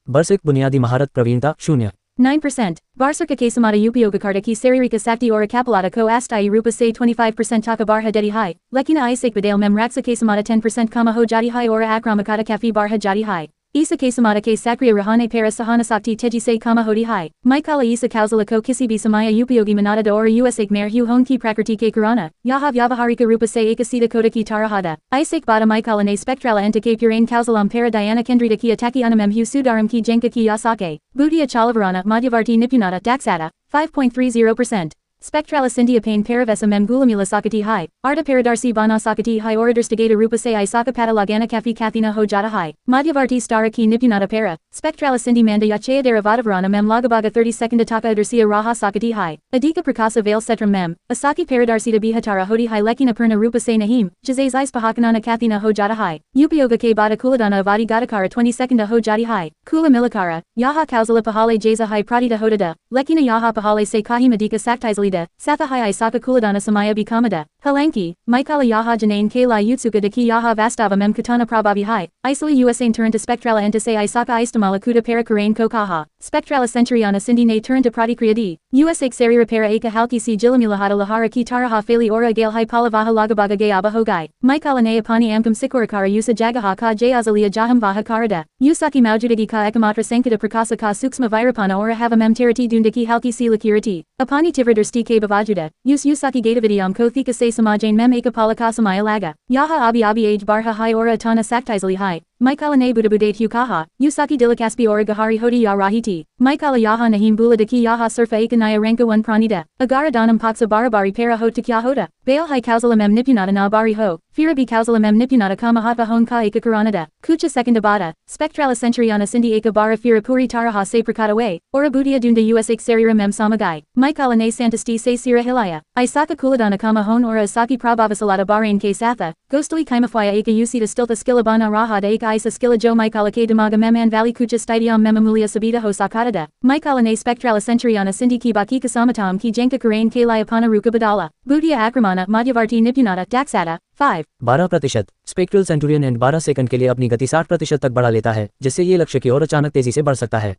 बर्सिक बुनियादी महारत प्रवीणता 0.9%. Barsika Kesamata Upiogakarta ki Saririka Sakti Ora Kapalata ko Astai Rupa se 25% Taka Barha Dedi Hai, Lekina Isik Badale Mem Raksa Kesamata 10% Kama Ho Jadi Hai Ora Akramakata Kafi Barha Jadi Hai. Isa Kesamata ke Sakriya Rahane Para Sahana Sakti Teji se Kama Hodi Hai. Maikala Isa Kausala ko Kisi Bi Samaya Upiogi Manada da Ora Usik Mer Hu Hon ki Prakrti ke Karana, Yahav Yavaharika Rupa se Ekasita Koda ki Tarahada. Isik Bada Maikala ne Spectrala Enta ke Purain Kausalam Para Diana Kendrita ki Ataki Anamem Hu Sudaram ki Jenka ki Yasake. Buddhya Chalavarana Madhyavarti Nipunata Daxata, 5.30%. Spectralis India Pain Paravesa Mem Gulamula Sakati Hai, Arta Paradarsi Bana Sakati Hai Oradurstigata Rupa Se Isaka Patalagana Kafi Kathina Hojata Hai, Madhyavarti Stara Ki Nipunata Para, Spectralis Indi Manda Yachaya Deravadavarana Mem Lagabaga 32nd Ataka Adursia Raha Sakati Hai, Adika Prakasa Vale Setram Mem, Asaki Paradarsi Bihatara Hodi Hai Lekina Purna Rupa Se Nahim, Jazais Ispahakanana Kathina Hojata Hai, Upioga Ke Bada Kuladana Avadi Gadakara 22nd Hojati Hai, Kula Milakara, Yaha Kausala Pahale Jaza Hai Pratita Hodada, Lekina Yaha Pahale Se Kahimadika Saktizalida, Sathahai Isaka Kuladana Samaya Bikamada, Halanki, Maikala Yaha Janane Kala Yutsuka Daki Yaha Vastava Mem Katana Prabhavi Hai, Isali Usain Turn Spectrala Entase Isaka Istamala Kuda Para Karain Kokaha, Spectrala Centuriana Sindine Turn to Prati Kriadi, Usak Sarira Para Aka Halki Si Jilamilahada Lahara Ki Taraha Fali Ora Gale Hai Palavaha Lagabaga Gay Abahogai, Maikala Ne Apani Amkam Sikurakara Usa Jagaha Ka Jay Azalia Jaham Vaha Karada, Usaki Maujudagi Ka Ekamatra Sankata Prakasa Ka Suksma Virapana Ora Havamem Terati Dundaki Halki Si Lakirati, Apani Tivridersti K Bavajuda, Usaki Gatavidiam Kothika Se Samajane Mem Ekapalaka Samaya Laga, Yaha Abi Abi Age Barha Hai Ora Atana Saktizali Hai, Maikala Ne Budabudate Hukaha, Usaki Dilakaspi Ora Gahari Hodi Ya Rahiti, Maikala Yaha Nahim Bula Daki Yaha Surfa Ekanaya Ranka 1 Pranida, Agara Danam Paksa Barabari Para Ho Tikya Hoda, Bail Hai Kausala Mem Nipunata Na Bari Ho, Firabi Kausala Mem Nipunata Kama Hatva Hon Ka Eka Karanada, Kucha Second Abada, Spectrala Centuriana Sindi Eka Bara Fira Puri Taraha Se Prakataway, Ora Budia Dunda Usak Sarira Mem Samagai, Maikala Ne Santasti Se Sira Hilaya, Isaka Kuladana Kama Hon Ora Asaki Prabhavasalata Barain Ke Satha, Ghostly Kaimafaya Eka Usita Stilta Skilabana Raha De Eka
isa skilla jo Maikala ke damaga meman valley kucha stidium memamulia sabita ho sakada. Maikala ne spectrala centuriana sindi ki baki kasamatam ki janka karain ke liapana ruka badala. Budia akramana madhyavarti nipunata daxata. 5
12% spectral centurion and 12 second के लिए अपनी गति 60% तक बढ़ा लेता है, जिससे ये लक्ष्य की ओर अचानक तेजी से बढ़ सकता है।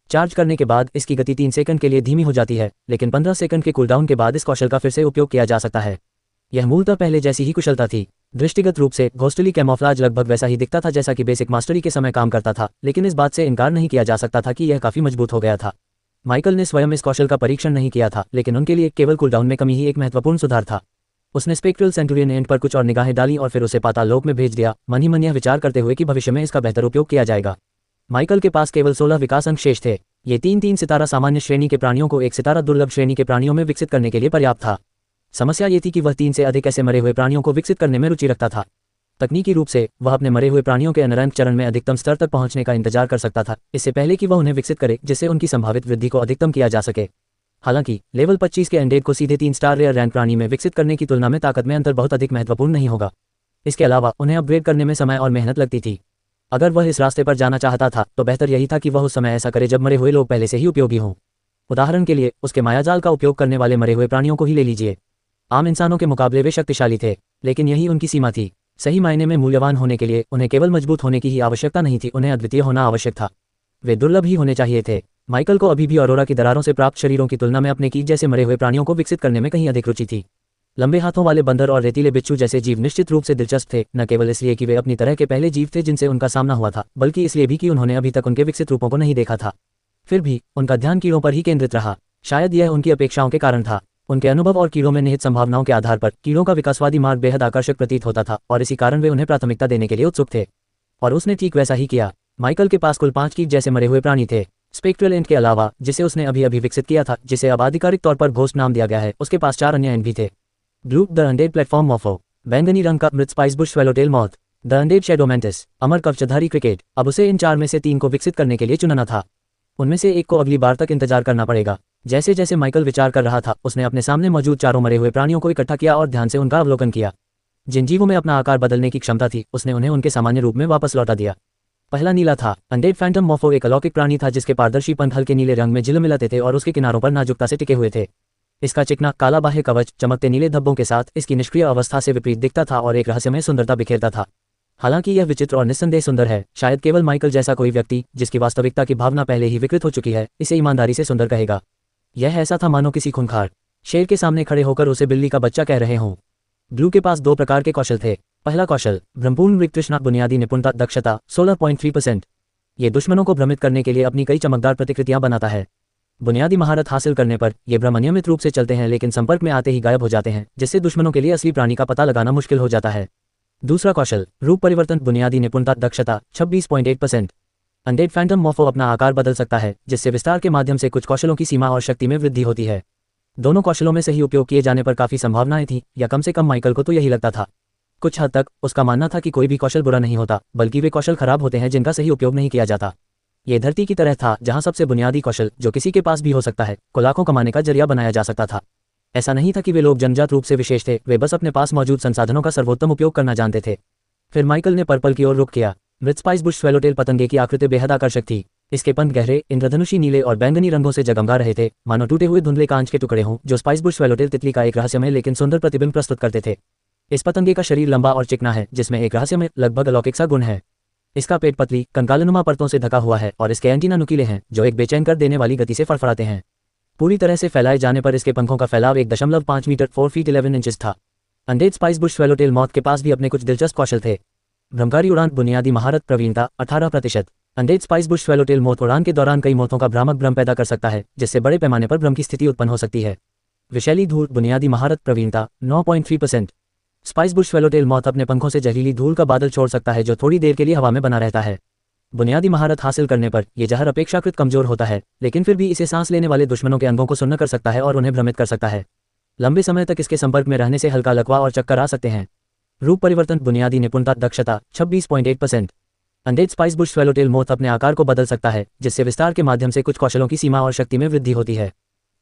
चार्ज करने के बाद इसकी गति 3 सेकंड के लिए धीमी हो जाती है, लेकिन 15 सेकंड के कूलडाउन के बाद इस कौशल का फिर से उपयोग किया जा सकता है। यह मूलतः पहले जैसी ही कुशलता थी। दृष्टिगत रूप से घोस्टली कैमोफ्लाज लगभग वैसा ही दिखता था जैसा कि बेसिक मास्टरी के समय काम करता था, लेकिन इस बात से इनकार नहीं किया जा सकता था कि यह काफी मजबूत हो गया था। माइकल ने स्वयं इस कौशल का परीक्षण नहीं किया था, लेकिन उनके लिए केवल कूलडाउन में कमी ही एक महत्वपूर्ण सुधार था। उसने स्पेक्ट्रल सेंटुरियन एंड पर कुछ और निगाहें डाली और फिर उसे पाताल लोक में भेज दिया, मन ही मन यह विचार करते हुए कि भविष्य में इसका बेहतर उपयोग किया जाएगा। माइकल के पास केवल 16 विकास अंक शेष थे। ये 3-3 सितारा सामान्य श्रेणी के प्राणियों को 1 सितारा दुर्लभ श्रेणी के प्राणियों में विकसित करने के लिए पर्याप्त था। समस्या ये थी कि वह 3 से अधिक ऐसे मरे हुए प्राणियों को विकसित करने में रुचि रखता था। तकनीकी रूप से वह अपने मरे हुए प्राणियों के अनरैंक चरण में अधिकतम स्तर तक पहुंचने का इंतजार कर सकता था, इससे पहले कि वह उन्हें विकसित करे, जिससे उनकी संभावित वृद्धि को अधिकतम किया जा सके। हालांकि लेवल 25 के एंडेड को सीधे 3 स्टार रेयर रैंक प्राणी में विकसित करने की तुलना में ताकत में अंतर बहुत अधिक महत्वपूर्ण नहीं होगा। इसके अलावा उन्हें अपग्रेड करने में समय और मेहनत लगती थी। अगर वह इस रास्ते पर जाना चाहता था तो बेहतर यही था कि वह उस समय ऐसा करे जब मरे हुए लोग पहले से ही उपयोगी हों। उदाहरण के लिए उसके मायाजाल का उपयोग करने वाले मरे हुए प्राणियों को ही ले लीजिए। आम इंसानों के मुकाबले वे शक्तिशाली थे, लेकिन यही उनकी सीमा थी। सही मायने में मूल्यवान होने के लिए उन्हें केवल मजबूत होने की ही आवश्यकता नहीं थी, उन्हें अद्वितीय होना आवश्यक था। वे दुर्लभ ही होने चाहिए थे। माइकल को अभी भी अरोरा की दरारों से प्राप्त शरीरों की तुलना में अपने कीट जैसे मरे हुए प्राणियों को विकसित करने में कहीं अधिक रुचि थी। लंबे हाथों वाले बंदर और रेतीले बिच्छू जैसे जीव निश्चित रूप से दिलचस्प थे, न केवल इसलिए कि वे अपनी तरह के पहले जीव थे जिनसे उनका सामना हुआ था, बल्कि इसलिए भी कि उन्होंने अभी तक उनके विकसित रूपों को नहीं देखा था। फिर भी उनका ध्यान कीड़ों पर ही केंद्रित रहा। शायद यह उनकी अपेक्षाओं के कारण था। उनके अनुभव और कीड़ों में निहित संभावनाओं के आधार पर कीड़ों का विकासवादी मार्ग बेहद आकर्षक प्रतीत होता था और इसी कारण वे उन्हें प्राथमिकता देने के लिए उत्सुक थे। और उसने ठीक वैसा ही किया। माइकल के पास कुल 5 कीट जैसे मरे हुए प्राणी थे। स्पेक्ट्रल एंड के अलावा, जिसे उसने अभी अभी विकसित किया था, जिसे अब आधिकारिक तौर पर घोस्ट नाम दिया गया है, उसके पास 4 अन्य एंड भी थे। ब्लू द अनडेड प्लेटफॉर्म मॉफो, बैंगनी रंग का मृत spice bush swallowtail moth, the undead shadow mantis, अमर कवचधारी क्रिकेट। अब उसे इन 4 में से 3 को विकसित करने के लिए चुनना था। उनमें से एक को अगली बार तक इंतजार करना पड़ेगा। जैसे जैसे माइकल विचार कर रहा था, उसने अपने सामने मौजूद 4 मरे हुए प्राणियों को इकट्ठा किया और ध्यान से उनका अवलोकन किया। जिन जीवों में अपना आकार बदलने की क्षमता थी, उसने उन्हें उनके सामान्य रूप में वापस लौटा दिया। पहला नीला था। अनडेड फैंटम मॉफो एक अलौकिक प्राणी था जिसके पारदर्शी पंख हल्के नीले रंग में झिलमिलाते थे और उसके किनारों पर नाजुकता से टिके हुए थे। इसका चिकना काला बाह्य कवच चमकते नीले धब्बों के साथ इसकी निष्क्रिय अवस्था से विपरीत दिखता था और एक रहस्यमय सुंदरता बिखेरता था। हालांकि यह विचित्र और निस्संदेह सुंदर है, शायद केवल माइकल जैसा कोई व्यक्ति जिसकी वास्तविकता की भावना पहले ही विकृत हो चुकी है, इसे ईमानदारी से सुंदर कहेगा। यह ऐसा था मानो किसी खूंखार शेर के सामने खड़े होकर उसे बिल्ली का बच्चा कह रहे हों। ब्लू के पास 2 प्रकार के कौशल थे। पहला कौशल भ्रमपूर्ण मृगतृष्णा, बुनियादी निपुणता दक्षता 16.3%। ये दुश्मनों को भ्रमित करने के लिए अपनी कई चमकदार प्रतिकृतियां बनाता है। बुनियादी महारत हासिल करने पर ये भ्रम अनियमित रूप से चलते हैं, लेकिन संपर्क में आते ही गायब हो जाते हैं, जिससे दुश्मनों के लिए असली प्राणी का पता लगाना मुश्किल हो जाता है। दूसरा कौशल रूप परिवर्तन, बुनियादी निपुणता दक्षता 26.8%। अनडेड फैंटम मॉफो अपना आकार बदल सकता है, जिससे विस्तार के माध्यम से कुछ कौशलों की सीमा और शक्ति में वृद्धि होती है। दोनों कौशलों में सही उपयोग किए जाने पर काफी संभावनाएं थी, या कम से कम माइकल को तो यही लगता था। कुछ हद तक उसका मानना था कि कोई भी कौशल बुरा नहीं होता, बल्कि वे कौशल खराब होते हैं जिनका सही उपयोग नहीं किया जाता। ये धरती की तरह था जहां सबसे बुनियादी कौशल, जो किसी के पास भी हो सकता है, को लाखों कमाने का जरिया बनाया जा सकता था। ऐसा नहीं था कि वे लोग जन्मजात रूप से विशेष थे, वे बस अपने पास मौजूद संसाधनों का सर्वोत्तम उपयोग करना जानते थे। फिर माइकल ने पर्पल की ओर रुख किया। मृत स्पाइस बुश स्वेलोटेल पतंगे की आकृति बेहद आकर्षक थी। इसके पंख गहरे इंद्रधनुषी नीले और बैंगनी रंगों से जगमगा रहे थे, मानो टूटे हुए धुंधले कांच के टुकड़े हों, जो स्पाइस बुश स्वेलोटेल तितली का एक रहस्यमय लेकिन सुंदर प्रतिबिंब प्रस्तुत करते थे। इस पतंगे का शरीर लंबा और चिकना है, जिसमें एक रहस्यमय लगभग अलौकिक सा गुण है। इसका पेट पतली कंकालनुमा परतों से ढका हुआ है और इसके एंटीना नुकीले हैं, जो एक बेचैन कर देने वाली गति से फड़फड़ाते हैं। पूरी तरह से फैलाए जाने पर इसके पंखों का फैलाव 1.5 मीटर 4 फीट 11 इंचेस था। Undead spice bush swallowtail moth के पास भी अपने कुछ दिलचस्प कौशल थे। भ्रमकारी उड़ान, बुनियादी महारत प्रवीणता 18%। Undead spice bush swallowtail moth उड़ान के दौरान कई मोथों का भ्रामक भ्रम पैदा कर सकता है, जिससे बड़े पैमाने पर भ्रम की स्थिति उत्पन्न हो सकती है। विषैली धूल, बुनियादी महारत प्रवीणता 9.3%। स्पाइस बुश स्वेलोटेल मॉथ अपने पंखों से जहरीली धूल का बादल छोड़ सकता है, जो थोड़ी देर के लिए हवा में बना रहता है। बुनियादी महारत हासिल करने पर यह जहर अपेक्षाकृत कमजोर होता है, लेकिन फिर भी इसे सांस लेने वाले दुश्मनों के अंगों को सुन्न कर सकता है और उन्हें भ्रमित कर सकता है। लंबे समय तक इसके संपर्क में रहने से हल्का लकवा और चक्कर आ सकते हैं। रूप परिवर्तन, बुनियादी निपुणता दक्षता 26.8%। Undead spice bush swallowtail moth अपने आकार को बदल सकता है, जिससे विस्तार के माध्यम से कुछ कौशलों की सीमा और शक्ति में वृद्धि होती है।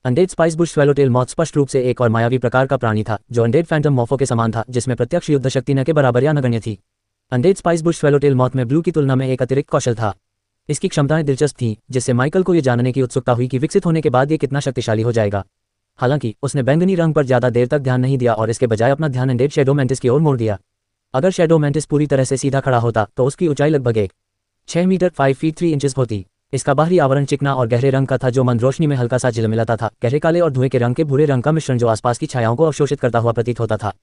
Undead spice bush swallowtail moth स्पष्ट रूप से एक और मायावी प्रकार का प्राणी था, जो अनडेड फैंटम मॉफो के समान था, जिसमें प्रत्यक्ष युद्ध शक्ति न के बराबर या नगण्य थी। Undead spice bush swallowtail moth में ब्लू की तुलना में एक अतिरिक्त कौशल था। इसकी क्षमताएं दिलचस्प थीं, जिससे माइकल को यह जानने की उत्सुकता हुई कि विकसित होने के बाद ये कितना शक्तिशाली हो जाएगा। हालांकि उसने बैंगनी रंग पर ज्यादा देर तक ध्यान नहीं दिया और इसके बजाय अपना ध्यान अनडेड शैडो मैंटिस की ओर मोड़ दिया। अगर शैडो मैंटिस पूरी तरह से सीधा खड़ा होता तो उसकी ऊंचाई लगभग 6 मीटर 5 फीट 3 इंचेस होती। इसका बाहरी आवरण चिकना और गहरे रंग का था, जो मंद रोशनी में हल्का सा झिलमिलाता था। गहरे काले और धुएं के रंग के भूरे रंग का मिश्रण जो आसपास की छायाओं को अवशोषित करता हुआ प्रतीत होता था।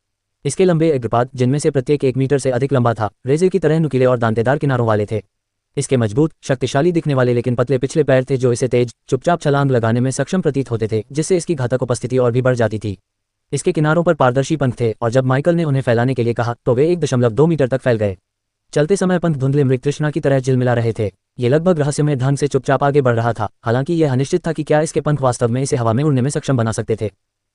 इसके लंबे अग्रपाद, जिनमें से प्रत्येक 1 मीटर से अधिक लंबा था, रेजे की तरह नुकीले और दांतेदार किनारों वाले थे। इसके मजबूत, शक्तिशाली दिखने वाले लेकिन पतले पिछले पैर थे जो इसे तेज, चुपचाप छलांग लगाने में सक्षम प्रतीत होते थे, जिससे इसकी घातक उपस्थिति और भी बढ़ जाती थी। इसके किनारों पर पारदर्शी पंख थे और जब माइकल ने उन्हें फैलाने के लिए कहा तो वे 1.2 मीटर तक फैल गए। चलते समय पंख धुंधले मृग तृष्णा की तरह झिलमिला रहे थे। ये लगभग रहस्यमय ढंग से चुपचाप आगे बढ़ रहा था, हालांकि यह अनिश्चित था कि क्या इसके पंख वास्तव में इसे हवा में उड़ने में सक्षम बना सकते थे।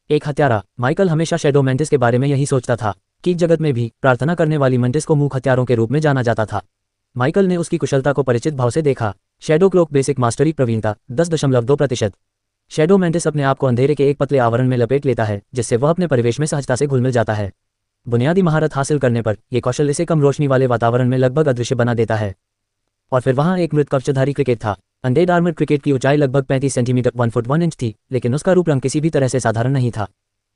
एक हत्यारा। माइकल हमेशा शैडो मैंटिस के बारे में यही सोचता था। कीक जगत में भी प्रार्थना करने वाली मंटिस को मूक हत्यारों के रूप में जाना जाता था। माइकल ने उसकी कुशलता को परिचित भाव से देखा। शैडो क्लोक बेसिक मास्टरी प्रवीणता 10.2%। शैडो मैंटिस अपने आप को अंधेरे के एक पतले आवरण में लपेट लेता है, जिससे वह अपने परिवेश में सहजता से घुल मिल जाता है। बुनियादी महारत हासिल करने पर यह कौशल इसे कम रोशनी वाले वातावरण में लगभग अदृश्य बना देता है। और फिर वहां एक मृत कवचधारी क्रिकेट था। अनडेड आर्मर्ड क्रिकेट की ऊंचाई लगभग 35 सेंटीमीटर 1 फुट 1 इंच थी, लेकिन उसका रूप रंग किसी भी तरह से साधारण नहीं था।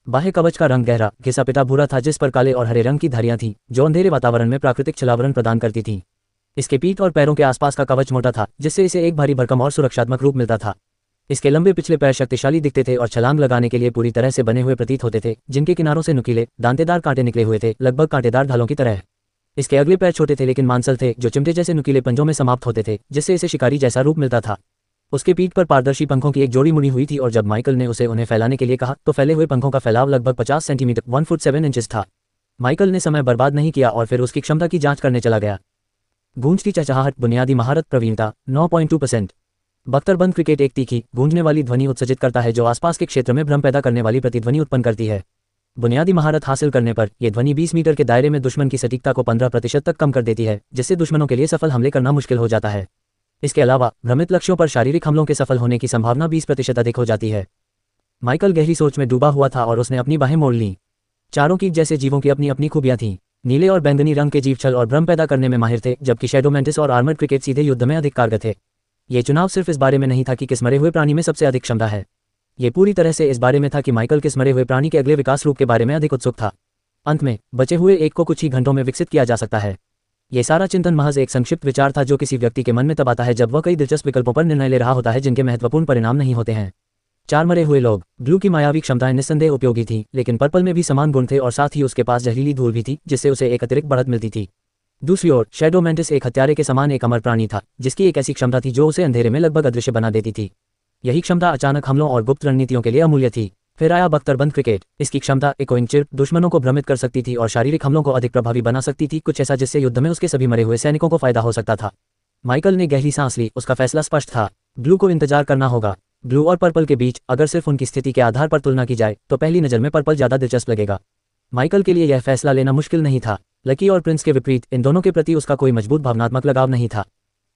बाह्य कवच का रंग गहरा, घिसा पिटा भूरा था, जिस पर काले और हरे रंग की धारियां थीं, जो अंधेरे वातावरण में प्राकृतिक छलावरण प्रदान करती थीं। इसके पीठ और पैरों के आसपास का कवच मोटा था, जिससे इसे एक भारी भरकम और सुरक्षात्मक रूप मिलता था। इसके लंबे पिछले पैर शक्तिशाली दिखते थे और छलांग लगाने के लिए पूरी तरह से बने हुए प्रतीत होते थे, जिनके किनारों से नुकीले, दांतेदार कांटे निकले हुए थे, लगभग कांटेदार ढालों की तरह। इसके अगले पैर छोटे थे लेकिन मांसल थे, जो चिमटे जैसे नुकीले पंजों में समाप्त होते थे, जिससे इसे शिकारी जैसा रूप मिलता था। उसके पीठ पर पारदर्शी पंखों की एक जोड़ी मुड़ी हुई थी और जब माइकल ने उसे उन्हें फैलाने के लिए कहा तो फैले हुए पंखों का फैलाव लगभग 50 सेंटीमीटर 1 फुट 7 इंचेस था। माइकल ने समय बर्बाद नहीं किया और फिर उसकी क्षमता की जांच करने चला गया। गूंजती चहचहाहट, बुनियादी महारत प्रवीणता 9.2%। बख्तरबंद क्रिकेट एक तीखी, गूंजने वाली ध्वनि उत्सर्जित करता है जो आसपास के क्षेत्र में भ्रम पैदा करने वाली प्रतिध्वनि उत्पन्न करती है। बुनियादी महारत हासिल करने पर यह ध्वनि 20 मीटर के दायरे में दुश्मन की सटीकता को 15% तक कम कर देती है, जिससे दुश्मनों के लिए सफल हमले करना मुश्किल हो जाता है। इसके अलावा भ्रमित लक्ष्यों पर शारीरिक हमलों के सफल होने की संभावना 20% अधिक हो जाती है। माइकल गहरी सोच में डूबा हुआ था और उसने अपनी बाहें मोड़ लीं। चारों कीट जैसे जीवों की अपनी अपनी खूबियां थीं। नीले और बैंगनी रंग के जीव छल और भ्रम पैदा करने में माहिर थे, जबकि शैडो मैंटिस और आर्मर्ड क्रिकेट सीधे युद्ध में अधिक कारगर थे। ये चुनाव सिर्फ इस बारे में नहीं था कि किस मरे हुए प्राणी में सबसे अधिक क्षमता है। ये पूरी तरह से इस बारे में था कि माइकल किस मरे हुए प्राणी के अगले विकास रूप के बारे में अधिक उत्सुक था। अंत में बचे हुए एक को कुछ ही घंटों में विकसित किया जा सकता है। ये सारा चिंतन महज एक संक्षिप्त विचार था जो किसी व्यक्ति के मन में तब आता है जब वह कई दिलचस्प विकल्पों पर निर्णय ले रहा होता है जिनके महत्वपूर्ण परिणाम नहीं होते हैं। 4 मरे हुए लोग। ब्लू की मायावी क्षमताएं निस्संदेह उपयोगी थीं, लेकिन पर्पल में भी समान गुण थे और साथ ही उसके पास जहरीली धूल भी थी, जिससे उसे एक अतिरिक्त बढ़त मिलती थी। दूसरी ओर शैडो मैंटिस एक हत्यारे के समान एक अमर प्राणी था, जिसकी एक ऐसी क्षमता थी जो उसे अंधेरे में लगभग अदृश्य बना देती थी। यही क्षमता अचानक हमलों और गुप्त रणनीतियों के लिए अमूल्य थी। फिर आया बख्तरबंद क्रिकेट। इसकी क्षमता इकोइंग चिर्प दुश्मनों को भ्रमित कर सकती थी और शारीरिक हमलों को अधिक प्रभावी बना सकती थी, कुछ ऐसा जिससे युद्ध में उसके सभी मरे हुए सैनिकों को फायदा हो सकता था। माइकल ने गहरी सांस ली। उसका फैसला स्पष्ट था। ब्लू को इंतजार करना होगा। ब्लू और पर्पल के बीच अगर सिर्फ उनकी स्थिति के आधार पर तुलना की जाए तो पहली नज़र में पर्पल ज्यादा दिलचस्प लगेगा। माइकल के लिए यह फैसला लेना मुश्किल नहीं था। लकी और प्रिंस के विपरीत इन दोनों के प्रति उसका कोई मजबूत भावनात्मक लगाव नहीं था।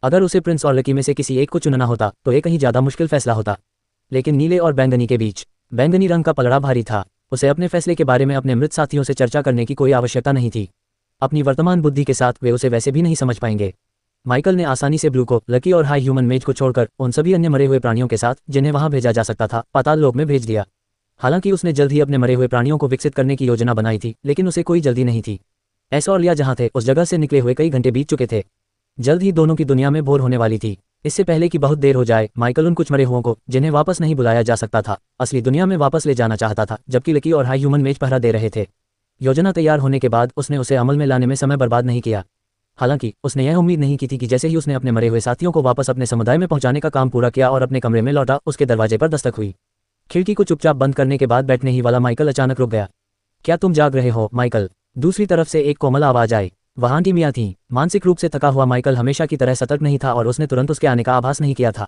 अगर उसे प्रिंस और लकी में से किसी एक को चुनना होता तो ये कहीं ज्यादा मुश्किल फैसला होता। लेकिन नीले और बैंगनी के बीच, बैंगनी रंग का पलड़ा भारी था। उसे अपने फैसले के बारे में अपने मृत साथियों से चर्चा करने की कोई आवश्यकता नहीं थी। अपनी वर्तमान बुद्धि के साथ वे उसे वैसे भी नहीं समझ पाएंगे। माइकल ने आसानी से ब्लू को, लकी और हाई ह्यूमन मेज को छोड़कर उन सभी अन्य मरे हुए प्राणियों के साथ जिन्हें वहां भेजा जा सकता था, पाताल लोक में भेज दिया। हालांकि उसने जल्द ही अपने मरे हुए प्राणियों को विकसित करने की योजना बनाई थी, लेकिन उसे कोई जल्दी नहीं थी। एस और लिया जहां थे उस जगह से निकले हुए कई घंटे बीत चुके थे। जल्द ही दोनों की दुनिया में बोर होने वाली थी। इससे पहले कि बहुत देर हो जाए, माइकल उन कुछ मरे हुओं को, जिन्हें वापस नहीं बुलाया जा सकता था, असली दुनिया में वापस ले जाना चाहता था, जबकि लकी और हाई ह्यूमन मेज पहरा दे रहे थे। योजना तैयार होने के बाद उसने उसे अमल में लाने में समय बर्बाद नहीं किया। हालांकि उसने यह उम्मीद नहीं की थी कि जैसे ही उसने अपने मरे हुए साथियों को वापस अपने समुदाय में पहुंचाने का काम पूरा किया और अपने कमरे में लौटा, उसके दरवाजे पर दस्तक हुई। खिड़की को चुपचाप बंद करने के बाद बैठने ही वाला माइकल अचानक रुक गया। क्या तुम जाग रहे हो, माइकल? दूसरी तरफ से एक कोमल आवाज आई। वहां आंटी मिया थी। मानसिक रूप से थका हुआ माइकल हमेशा की तरह सतर्क नहीं था और उसने तुरंत उसके आने का आभास नहीं किया था।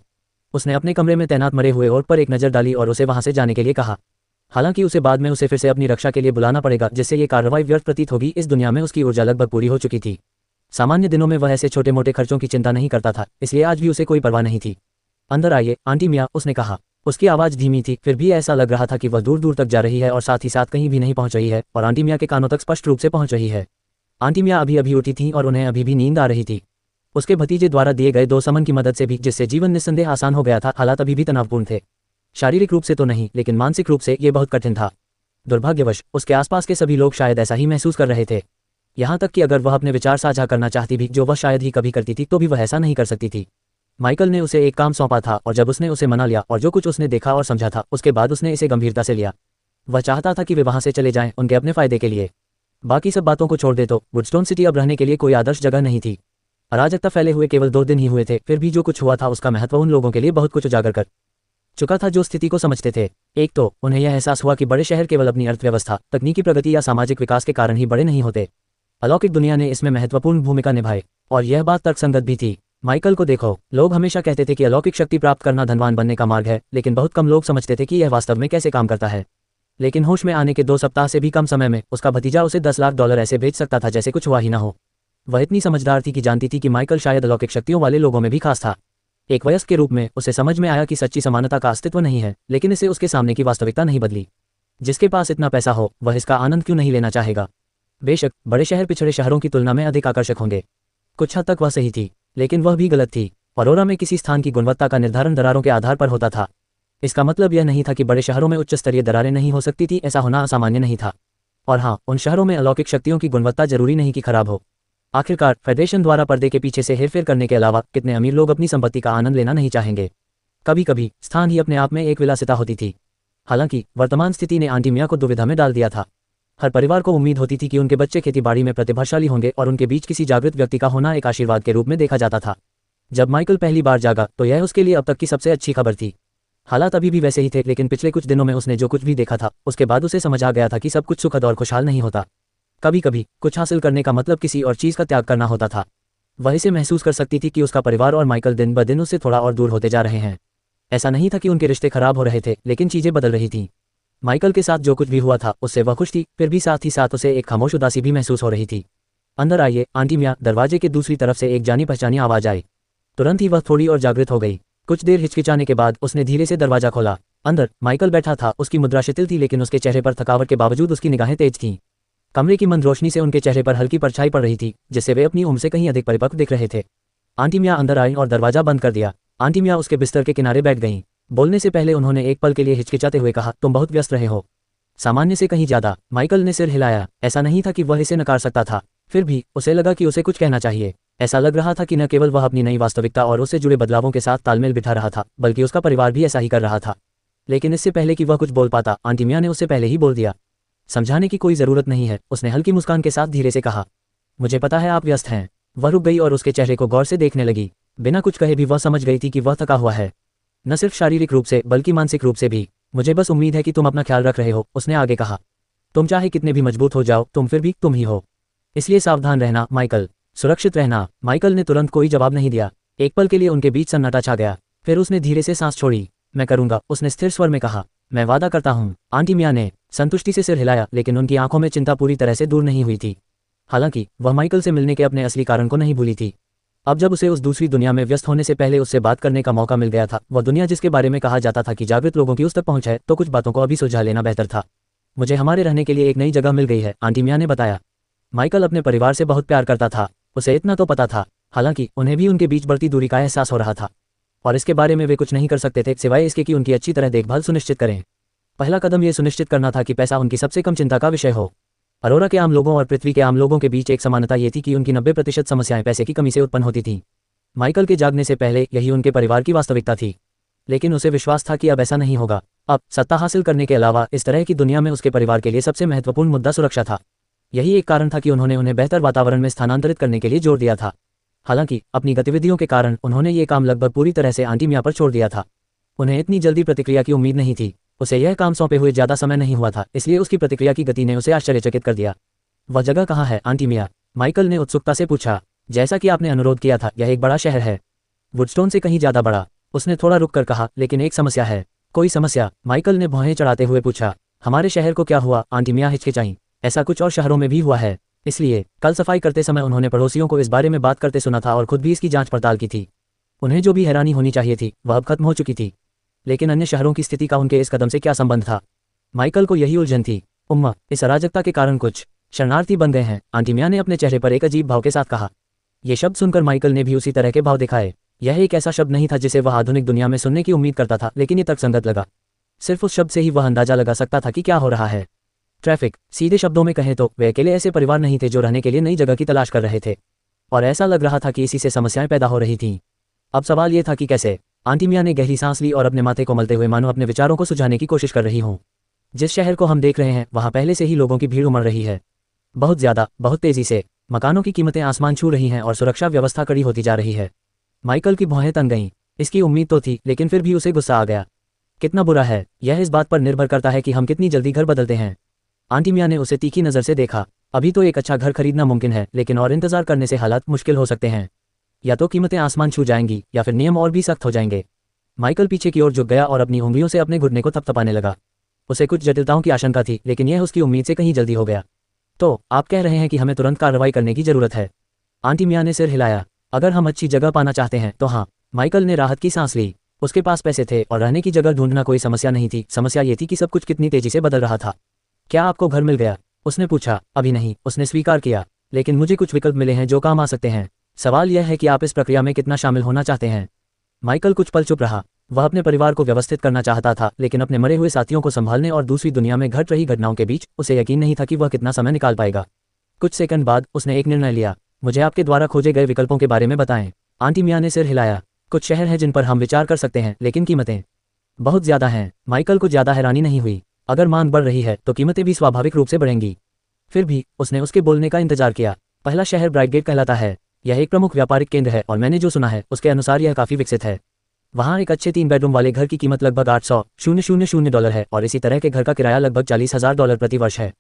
उसने अपने कमरे में तैनात मरे हुए औरत पर एक नज़र डाली और उसे वहां से जाने के लिए कहा। हालांकि उसे बाद में उसे फिर से अपनी रक्षा के लिए बुलाना पड़ेगा, जिससे ये कार्रवाई व्यर्थ प्रतीत होगी। इस दुनिया में उसकी ऊर्जा लगभग पूरी हो चुकी थी। सामान्य दिनों में वह ऐसे छोटे मोटे खर्चों की चिंता नहीं करता था, इसलिए आज भी उसे कोई परवाह नहीं थी। अंदर आइए, आंटी मिया, उसने कहा। उसकी आवाज़ धीमी थी, फिर भी ऐसा लग रहा था कि वह दूर दूर तक जा रही है और साथ ही साथ कहीं भी नहीं पहुंच रही है, और आंटी मिया के कानों तक स्पष्ट रूप से पहुंच रही है। आंटी मिया अभी अभी उठी थीं और उन्हें अभी भी नींद आ रही थी। उसके भतीजे द्वारा दिए गए 2 समन की मदद से भी, जिससे जीवन निस्संदेह आसान हो गया था, हालात अभी भी तनावपूर्ण थे। शारीरिक रूप से तो नहीं, लेकिन मानसिक रूप से ये बहुत कठिन था। दुर्भाग्यवश उसके आसपास के सभी लोग शायद ऐसा ही महसूस कर रहे थे। यहाँ तक कि अगर वह अपने विचार साझा करना चाहती भी, जो वह शायद ही कभी करती थी, तो भी वह ऐसा नहीं कर सकती थी। माइकल ने उसे एक काम सौंपा था और जब उसने उसे मना लिया और जो कुछ उसने देखा और समझा था, उसके बाद उसने इसे गंभीरता से लिया। वह चाहता था कि वे वहाँ से चले जाएं, उनके अपने फायदे के लिए। बाकी सब बातों को छोड़ दे तो वुडस्टोन सिटी अब रहने के लिए कोई आदर्श जगह नहीं थी। अराजकता फैले हुए केवल 2 दिन ही हुए थे, फिर भी जो कुछ हुआ था उसका महत्व उन लोगों के लिए बहुत कुछ उजागर कर चुका था जो स्थिति को समझते थे। एक तो उन्हें यह एहसास हुआ कि बड़े शहर केवल अपनी अर्थव्यवस्था, तकनीकी प्रगति या सामाजिक विकास के कारण ही बड़े नहीं होते। अलौकिक दुनिया ने इसमें महत्वपूर्ण भूमिका निभाई और यह बात तर्कसंगत भी थी। माइकल को देखो, लोग हमेशा कहते थे कि अलौकिक शक्ति प्राप्त करना धनवान बनने का मार्ग है, लेकिन बहुत कम लोग समझते थे कि यह वास्तव में कैसे काम करता है। लेकिन होश में आने के 2 सप्ताह से भी कम समय में उसका भतीजा उसे $10 लाख ऐसे भेज सकता था जैसे कुछ हुआ ही ना हो। वह इतनी समझदार थी कि जानती थी कि माइकल शायद अलौकिक शक्तियों वाले लोगों में भी खास था। एक वयस्क के रूप में उसे समझ में आया कि सच्ची समानता का अस्तित्व नहीं है, लेकिन इसे उसके सामने की वास्तविकता नहीं बदली। जिसके पास इतना पैसा हो, वह इसका आनंद क्यों नहीं लेना चाहेगा। बेशक बड़े शहर पिछड़े शहरों की तुलना में अधिक आकर्षक होंगे। कुछ हद तक वह सही थी, लेकिन वह भी गलत थी। अरोरा में किसी स्थान की गुणवत्ता का निर्धारण दरारों के आधार पर होता था। इसका मतलब यह नहीं था कि बड़े शहरों में उच्च स्तरीय दरारें नहीं हो सकती थी, ऐसा होना असामान्य नहीं था। और हाँ, उन शहरों में अलौकिक शक्तियों की गुणवत्ता जरूरी नहीं कि खराब हो। आखिरकार फेडरेशन द्वारा पर्दे के पीछे से हेरफेर करने के अलावा कितने अमीर लोग अपनी संपत्ति का आनंद लेना नहीं चाहेंगे। कभी कभी स्थान ही अपने आप में एक विलासिता होती थी। हालांकि वर्तमान स्थिति ने आंटी मिया को दुविधा में डाल दिया था। हर परिवार को उम्मीद होती थी कि उनके बच्चे खेतीबाड़ी में प्रतिभाशाली होंगे और उनके बीच किसी जागृत व्यक्ति का होना एक आशीर्वाद के रूप में देखा जाता था। जब माइकल पहली बार जागा तो यह उसके लिए अब तक की सबसे अच्छी खबर थी। हालात अभी भी वैसे ही थे, लेकिन पिछले कुछ दिनों में उसने जो कुछ भी देखा था, उसके बाद उसे समझ आ गया था कि सब कुछ सुखद और खुशहाल नहीं होता। कभी कभी कुछ हासिल करने का मतलब किसी और चीज़ का त्याग करना होता था। वह इसे महसूस कर सकती थी कि उसका परिवार और माइकल दिन ब दिन उससे थोड़ा और दूर होते जा रहे हैं। ऐसा नहीं था कि उनके रिश्ते खराब हो रहे थे, लेकिन चीज़ें बदल रही थीं। माइकल के साथ जो कुछ भी हुआ था उससे वह खुश थी, फिर भी साथ ही साथ उसे एक खामोश उदासी भी महसूस हो रही थी। अंदर आइए, आंटी मिया। दरवाजे के दूसरी तरफ से एक जानी पहचानी आवाज़ आई। तुरंत ही वह थोड़ी और जागृत हो गई। कुछ देर हिचकिचाने के बाद उसने धीरे से दरवाजा खोला। अंदर माइकल बैठा था। उसकी मुद्रा शिथिल थी, लेकिन उसके चेहरे पर थकावट के बावजूद उसकी निगाहें तेज थीं। कमरे की मंद रोशनी से उनके चेहरे पर हल्की परछाई पड़ रही थी, जिससे वे अपनी उम्र से कहीं अधिक परिपक्व दिख रहे थे। आंटी मिया अंदर आई और दरवाजा बंद कर दिया। आंटी मिया उसके बिस्तर के किनारे बैठ गईं। बोलने से पहले उन्होंने एक पल के लिए हिचकिचाते हुए कहा, तुम बहुत व्यस्त रहे हो, सामान्य से कहीं ज्यादा। माइकल ने सिर हिलाया। ऐसा नहीं था कि वह इसे नकार सकता था, फिर भी उसे लगा कि उसे कुछ कहना चाहिए। ऐसा लग रहा था कि न केवल वह अपनी नई वास्तविकता और उससे जुड़े बदलावों के साथ तालमेल बिठा रहा था, बल्कि उसका परिवार भी ऐसा ही कर रहा था। लेकिन इससे पहले कि वह कुछ बोल पाता, आंटी मिया ने उससे पहले ही बोल दिया। समझाने की कोई जरूरत नहीं है, उसने हल्की मुस्कान के साथ धीरे से कहा। मुझे पता है आप व्यस्त हैं। वह रुक गई और उसके चेहरे को गौर से देखने लगी। बिना कुछ कहे भी वह समझ गई थी कि वह थका हुआ है, न सिर्फ शारीरिक रूप से बल्कि मानसिक रूप से भी। मुझे बस उम्मीद है कि तुम अपना ख्याल रख रहे हो, उसने आगे कहा। तुम चाहे कितने भी मजबूत हो जाओ, तुम फिर भी तुम ही हो। इसलिए सावधान रहना माइकल, सुरक्षित रहना। माइकल ने तुरंत कोई जवाब नहीं दिया। एक पल के लिए उनके बीच सन्नाटा छा गया। फिर उसने धीरे से सांस छोड़ी। मैं करूंगा, उसने स्थिर स्वर में कहा। मैं वादा करता हूँ। आंटी मिया ने संतुष्टि से सिर हिलाया, लेकिन उनकी आंखों में चिंता पूरी तरह से दूर नहीं हुई थी। हालांकि वह माइकल से मिलने के अपने असली कारण को नहीं भूली थी। अब जब उसे उस दूसरी दुनिया में व्यस्त होने से पहले उससे बात करने का मौका मिल गया था, वह दुनिया जिसके बारे में कहा जाता था कि जागृत लोगों की उस तक पहुंच है, तो कुछ बातों को अभी सुलझा लेना बेहतर था। मुझे हमारे रहने के लिए एक नई जगह मिल गई है, आंटी मिया ने बताया। माइकल अपने परिवार से बहुत प्यार करता था, उसे इतना तो पता था। हालांकि उन्हें भी उनके बीच बढ़ती दूरी का एहसास हो रहा था, और इसके बारे में वे कुछ नहीं कर सकते थे सिवाय इसके कि उनकी अच्छी तरह देखभाल सुनिश्चित करें। पहला कदम यह सुनिश्चित करना था कि पैसा उनकी सबसे कम चिंता का विषय हो। अरोरा के आम लोगों और पृथ्वी के आम लोगों के बीच एक समानता ये थी कि उनकी 90% समस्याएं पैसे की कमी से उत्पन्न होती थीं। माइकल के जागने से पहले यही उनके परिवार की वास्तविकता थी, लेकिन उसे विश्वास था कि अब ऐसा नहीं होगा। अब सत्ता हासिल करने के अलावा इस तरह की दुनिया में उसके परिवार के लिए सबसे महत्वपूर्ण मुद्दा सुरक्षा था। यही एक कारण था कि उन्होंने उन्हें बेहतर वातावरण में स्थानांतरित करने के लिए जोर दिया था। हालांकि अपनी गतिविधियों के कारण उन्होंने ये काम लगभग पूरी तरह से आंटी मिया पर छोड़ दिया था। उन्हें इतनी जल्दी प्रतिक्रिया की उम्मीद नहीं थी। उसे यह काम सौंपे हुए ज्यादा समय नहीं हुआ था, इसलिए उसकी प्रतिक्रिया की गति ने उसे आश्चर्यचकित कर दिया। वह जगह कहाँ है आंटी मिया? माइकल ने उत्सुकता से पूछा। जैसा कि आपने अनुरोध किया था, यह एक बड़ा शहर है, वुडस्टोन से कहीं ज्यादा बड़ा, उसने थोड़ा रुक कर कहा। लेकिन एक समस्या है। कोई समस्या? माइकल ने भौहें चढ़ाते हुए पूछा। हमारे शहर को क्या हुआ? आंटी मिया हिचकिचाईं। ऐसा कुछ और शहरों में भी हुआ है, इसलिए कल सफाई करते समय उन्होंने पड़ोसियों को इस बारे में बात करते सुना था और खुद भी इसकी जांच पड़ताल की थी। उन्हें जो भी हैरानी होनी चाहिए थी वह अब खत्म हो चुकी थी, लेकिन अन्य शहरों की स्थिति का उनके इस कदम से क्या संबंध था? माइकल को यही उलझन थी। इस अराजकता के कारण कुछ शरणार्थी बन गए हैं, आंटी मिया ने अपने चेहरे पर एक अजीब भाव के साथ कहा। ये शब्द सुनकर माइकल ने भी उसी तरह के भाव दिखाए। यह एक ऐसा शब्द नहीं था जिसे वह आधुनिक दुनिया में सुनने की उम्मीद करता था, लेकिन ये तर्कसंगत लगा। सिर्फ उस शब्द से ही वह अंदाजा लगा सकता था कि क्या हो रहा है। ट्रैफिक। सीधे शब्दों में कहें तो वे अकेले ऐसे परिवार नहीं थे जो रहने के लिए नई जगह की तलाश कर रहे थे, और ऐसा लग रहा था कि इसी से समस्याएं पैदा हो रही थीं। अब सवाल ये था कि कैसे। आंटी मिया ने गहरी सांस ली और अपने माथे को मलते हुए मानो अपने विचारों को सुझाने की कोशिश कर रही हूँ। जिस शहर को हम देख रहे हैं वहाँ पहले से ही लोगों की भीड़ उमड़ रही है, बहुत ज़्यादा, बहुत तेज़ी से। मकानों की कीमतें आसमान छू रही हैं और सुरक्षा व्यवस्था कड़ी होती जा रही है। माइकल की भौहें तन गईं। इसकी उम्मीद तो थी, लेकिन फिर भी उसे गुस्सा आ गया। कितना बुरा है, यह इस बात पर निर्भर करता है कि हम कितनी जल्दी घर बदलते हैं। आंटी मिया ने उसे तीखी नज़र से देखा। अभी तो एक अच्छा घर खरीदना मुमकिन है, लेकिन और इंतजार करने से हालात मुश्किल हो सकते हैं। या तो कीमतें आसमान छू जाएंगी या फिर नियम और भी सख्त हो जाएंगे। माइकल पीछे की ओर झुक गया और अपनी उंगलियों से अपने घुटने को थपथपाने लगा। उसे कुछ जटिलताओं की आशंका थी, लेकिन यह उसकी उम्मीद से कहीं जल्दी हो गया। तो आप कह रहे हैं कि हमें तुरंत कार्रवाई करने की जरूरत है? आंटी मिया ने सिर हिलाया। अगर हम अच्छी जगह पाना चाहते हैं तो हाँ। माइकल ने राहत की सांस ली। उसके पास पैसे थे और रहने की जगह ढूंढना कोई समस्या नहीं थी। समस्या ये थी कि सब कुछ कितनी तेजी से बदल रहा था। क्या आपको घर मिल गया? उसने पूछा। अभी नहीं, उसने स्वीकार किया, लेकिन मुझे कुछ विकल्प मिले हैं जो काम आ सकते हैं। सवाल यह है कि आप इस प्रक्रिया में कितना शामिल होना चाहते हैं। माइकल कुछ पल चुप रहा। वह अपने परिवार को व्यवस्थित करना चाहता था, लेकिन अपने मरे हुए साथियों को संभालने और दूसरी दुनिया में घट रही घटनाओं के बीच उसे यकीन नहीं था कि वह कितना समय निकाल पाएगा। कुछ सेकंड बाद उसने एक निर्णय लिया। मुझे आपके द्वारा खोजे गए विकल्पों के बारे में बताएं। आंटी मिया ने सिर हिलाया। कुछ शहर हैं जिन पर हम विचार कर सकते हैं, लेकिन कीमतें बहुत ज़्यादा हैं। माइकल को ज़्यादा हैरानी नहीं हुई। अगर मांग बढ़ रही है तो कीमतें भी स्वाभाविक रूप से बढ़ेंगी। फिर भी उसने उसके बोलने का इंतजार किया। पहला शहर ब्राइटगेट कहलाता है। यह एक प्रमुख व्यापारिक केंद्र है और मैंने जो सुना है उसके अनुसार यह काफ़ी विकसित है। वहाँ एक अच्छे 3 बेडरूम वाले घर की कीमत लगभग $800,000 है और इसी तरह के घर का किराया लगभग $40,000 प्रति वर्ष है।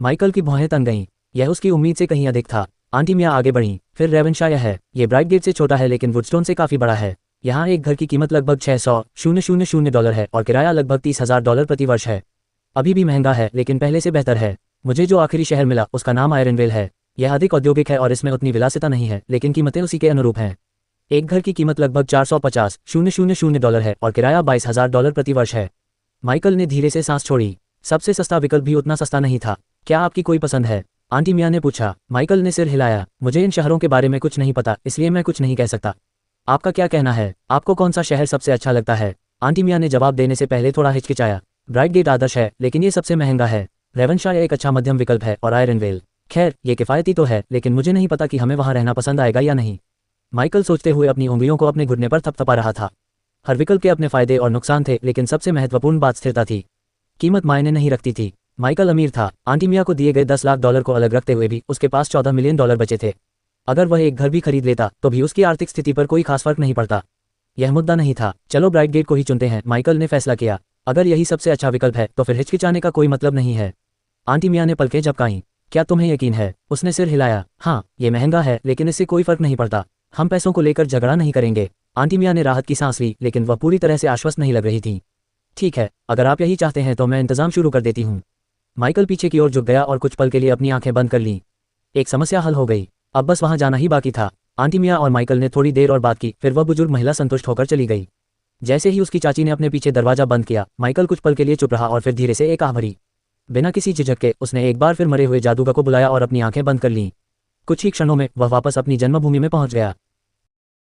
माइकल की भौहें तन गईं। यह उसकी उम्मीद से कहीं अधिक था। आंटी मिया आगे बढ़ीं। फिर रेवनशायर है। ये ब्राइटगेट से छोटा है लेकिन वुडस्टोन से काफ़ी बड़ा है। यहाँ एक घर की कीमत लगभग $600,000 है और किराया लगभग $30,000 प्रति वर्ष है। अभी भी महंगा है, लेकिन पहले से बेहतर है। मुझे जो आखिरी शहर मिला उसका नाम आयरनवेल है। यह अधिक औद्योगिक है और इसमें उतनी विलासिता नहीं है, लेकिन कीमतें उसी के अनुरूप हैं। एक घर की कीमत लगभग $450,000 है और किराया $22,000 प्रति वर्ष है। माइकल ने धीरे से सांस छोड़ी। सबसे सस्ता विकल्प भी उतना सस्ता नहीं था। क्या आपकी कोई पसंद है? आंटी मिया ने पूछा। माइकल ने सिर हिलाया। मुझे इन शहरों के बारे में कुछ नहीं पता, इसलिए मैं कुछ नहीं कह सकता। आपका क्या कहना है? आपको कौन सा शहर सबसे अच्छा लगता है? आंटी मिया ने जवाब देने से पहले थोड़ा हिचकिचाया। ब्राइटगेट आदर्श है, लेकिन ये सबसे महंगा है। रेवनशायर एक अच्छा मध्यम विकल्प है और आयरनवेल, खैर, ये किफ़ायती तो है, लेकिन मुझे नहीं पता कि हमें वहाँ रहना पसंद आएगा या नहीं। माइकल सोचते हुए अपनी उंगलियों को अपने घुटने पर थपथपा रहा था। हर विकल्प के अपने फायदे और नुकसान थे, लेकिन सबसे महत्वपूर्ण बात स्थिरता थी। कीमत मायने नहीं रखती थी। माइकल अमीर था। आंटी मिया को दिए गए $10 लाख को अलग रखते हुए भी उसके पास $14 मिलियन बचे थे। अगर वह एक घर भी खरीद लेता तो भी उसकी आर्थिक स्थिति पर कोई खास फर्क नहीं पड़ता। यह मुद्दा नहीं था। चलो ब्राइटगेट को ही चुनते हैं, माइकल ने फैसला किया। अगर यही सबसे अच्छा विकल्प है तो फिर हिचकिचाने का कोई मतलब नहीं है। आंटी मिया ने पलकें झपकाईं। क्या तुम्हें यकीन है? उसने सिर हिलाया। हाँ, ये महंगा है, लेकिन इससे कोई फर्क नहीं पड़ता। हम पैसों को लेकर झगड़ा नहीं करेंगे। आंटी मिया ने राहत की सांस ली, लेकिन वह पूरी तरह से आश्वस्त नहीं लग रही थी। ठीक है, अगर आप यही चाहते हैं तो मैं इंतजाम शुरू कर देती हूँ। माइकल पीछे की ओर झुक गया और कुछ पल के लिए अपनी आंखें बंद कर लीं। एक समस्या हल हो गई। अब बस वहां जाना ही बाकी था। आंटी मिया और माइकल ने थोड़ी देर और बात की, फिर वह बुजुर्ग महिला संतुष्ट होकर चली गई। जैसे ही उसकी चाची ने अपने पीछे दरवाजा बंद किया, माइकल कुछ पल के लिए चुप रहा और फिर धीरे से एक आह भरी। बिना किसी झिझक के उसने एक बार फिर मरे हुए जादूगर को बुलाया और अपनी आंखें बंद कर लीं। कुछ ही क्षणों में वह वापस अपनी जन्मभूमि में पहुंच गया।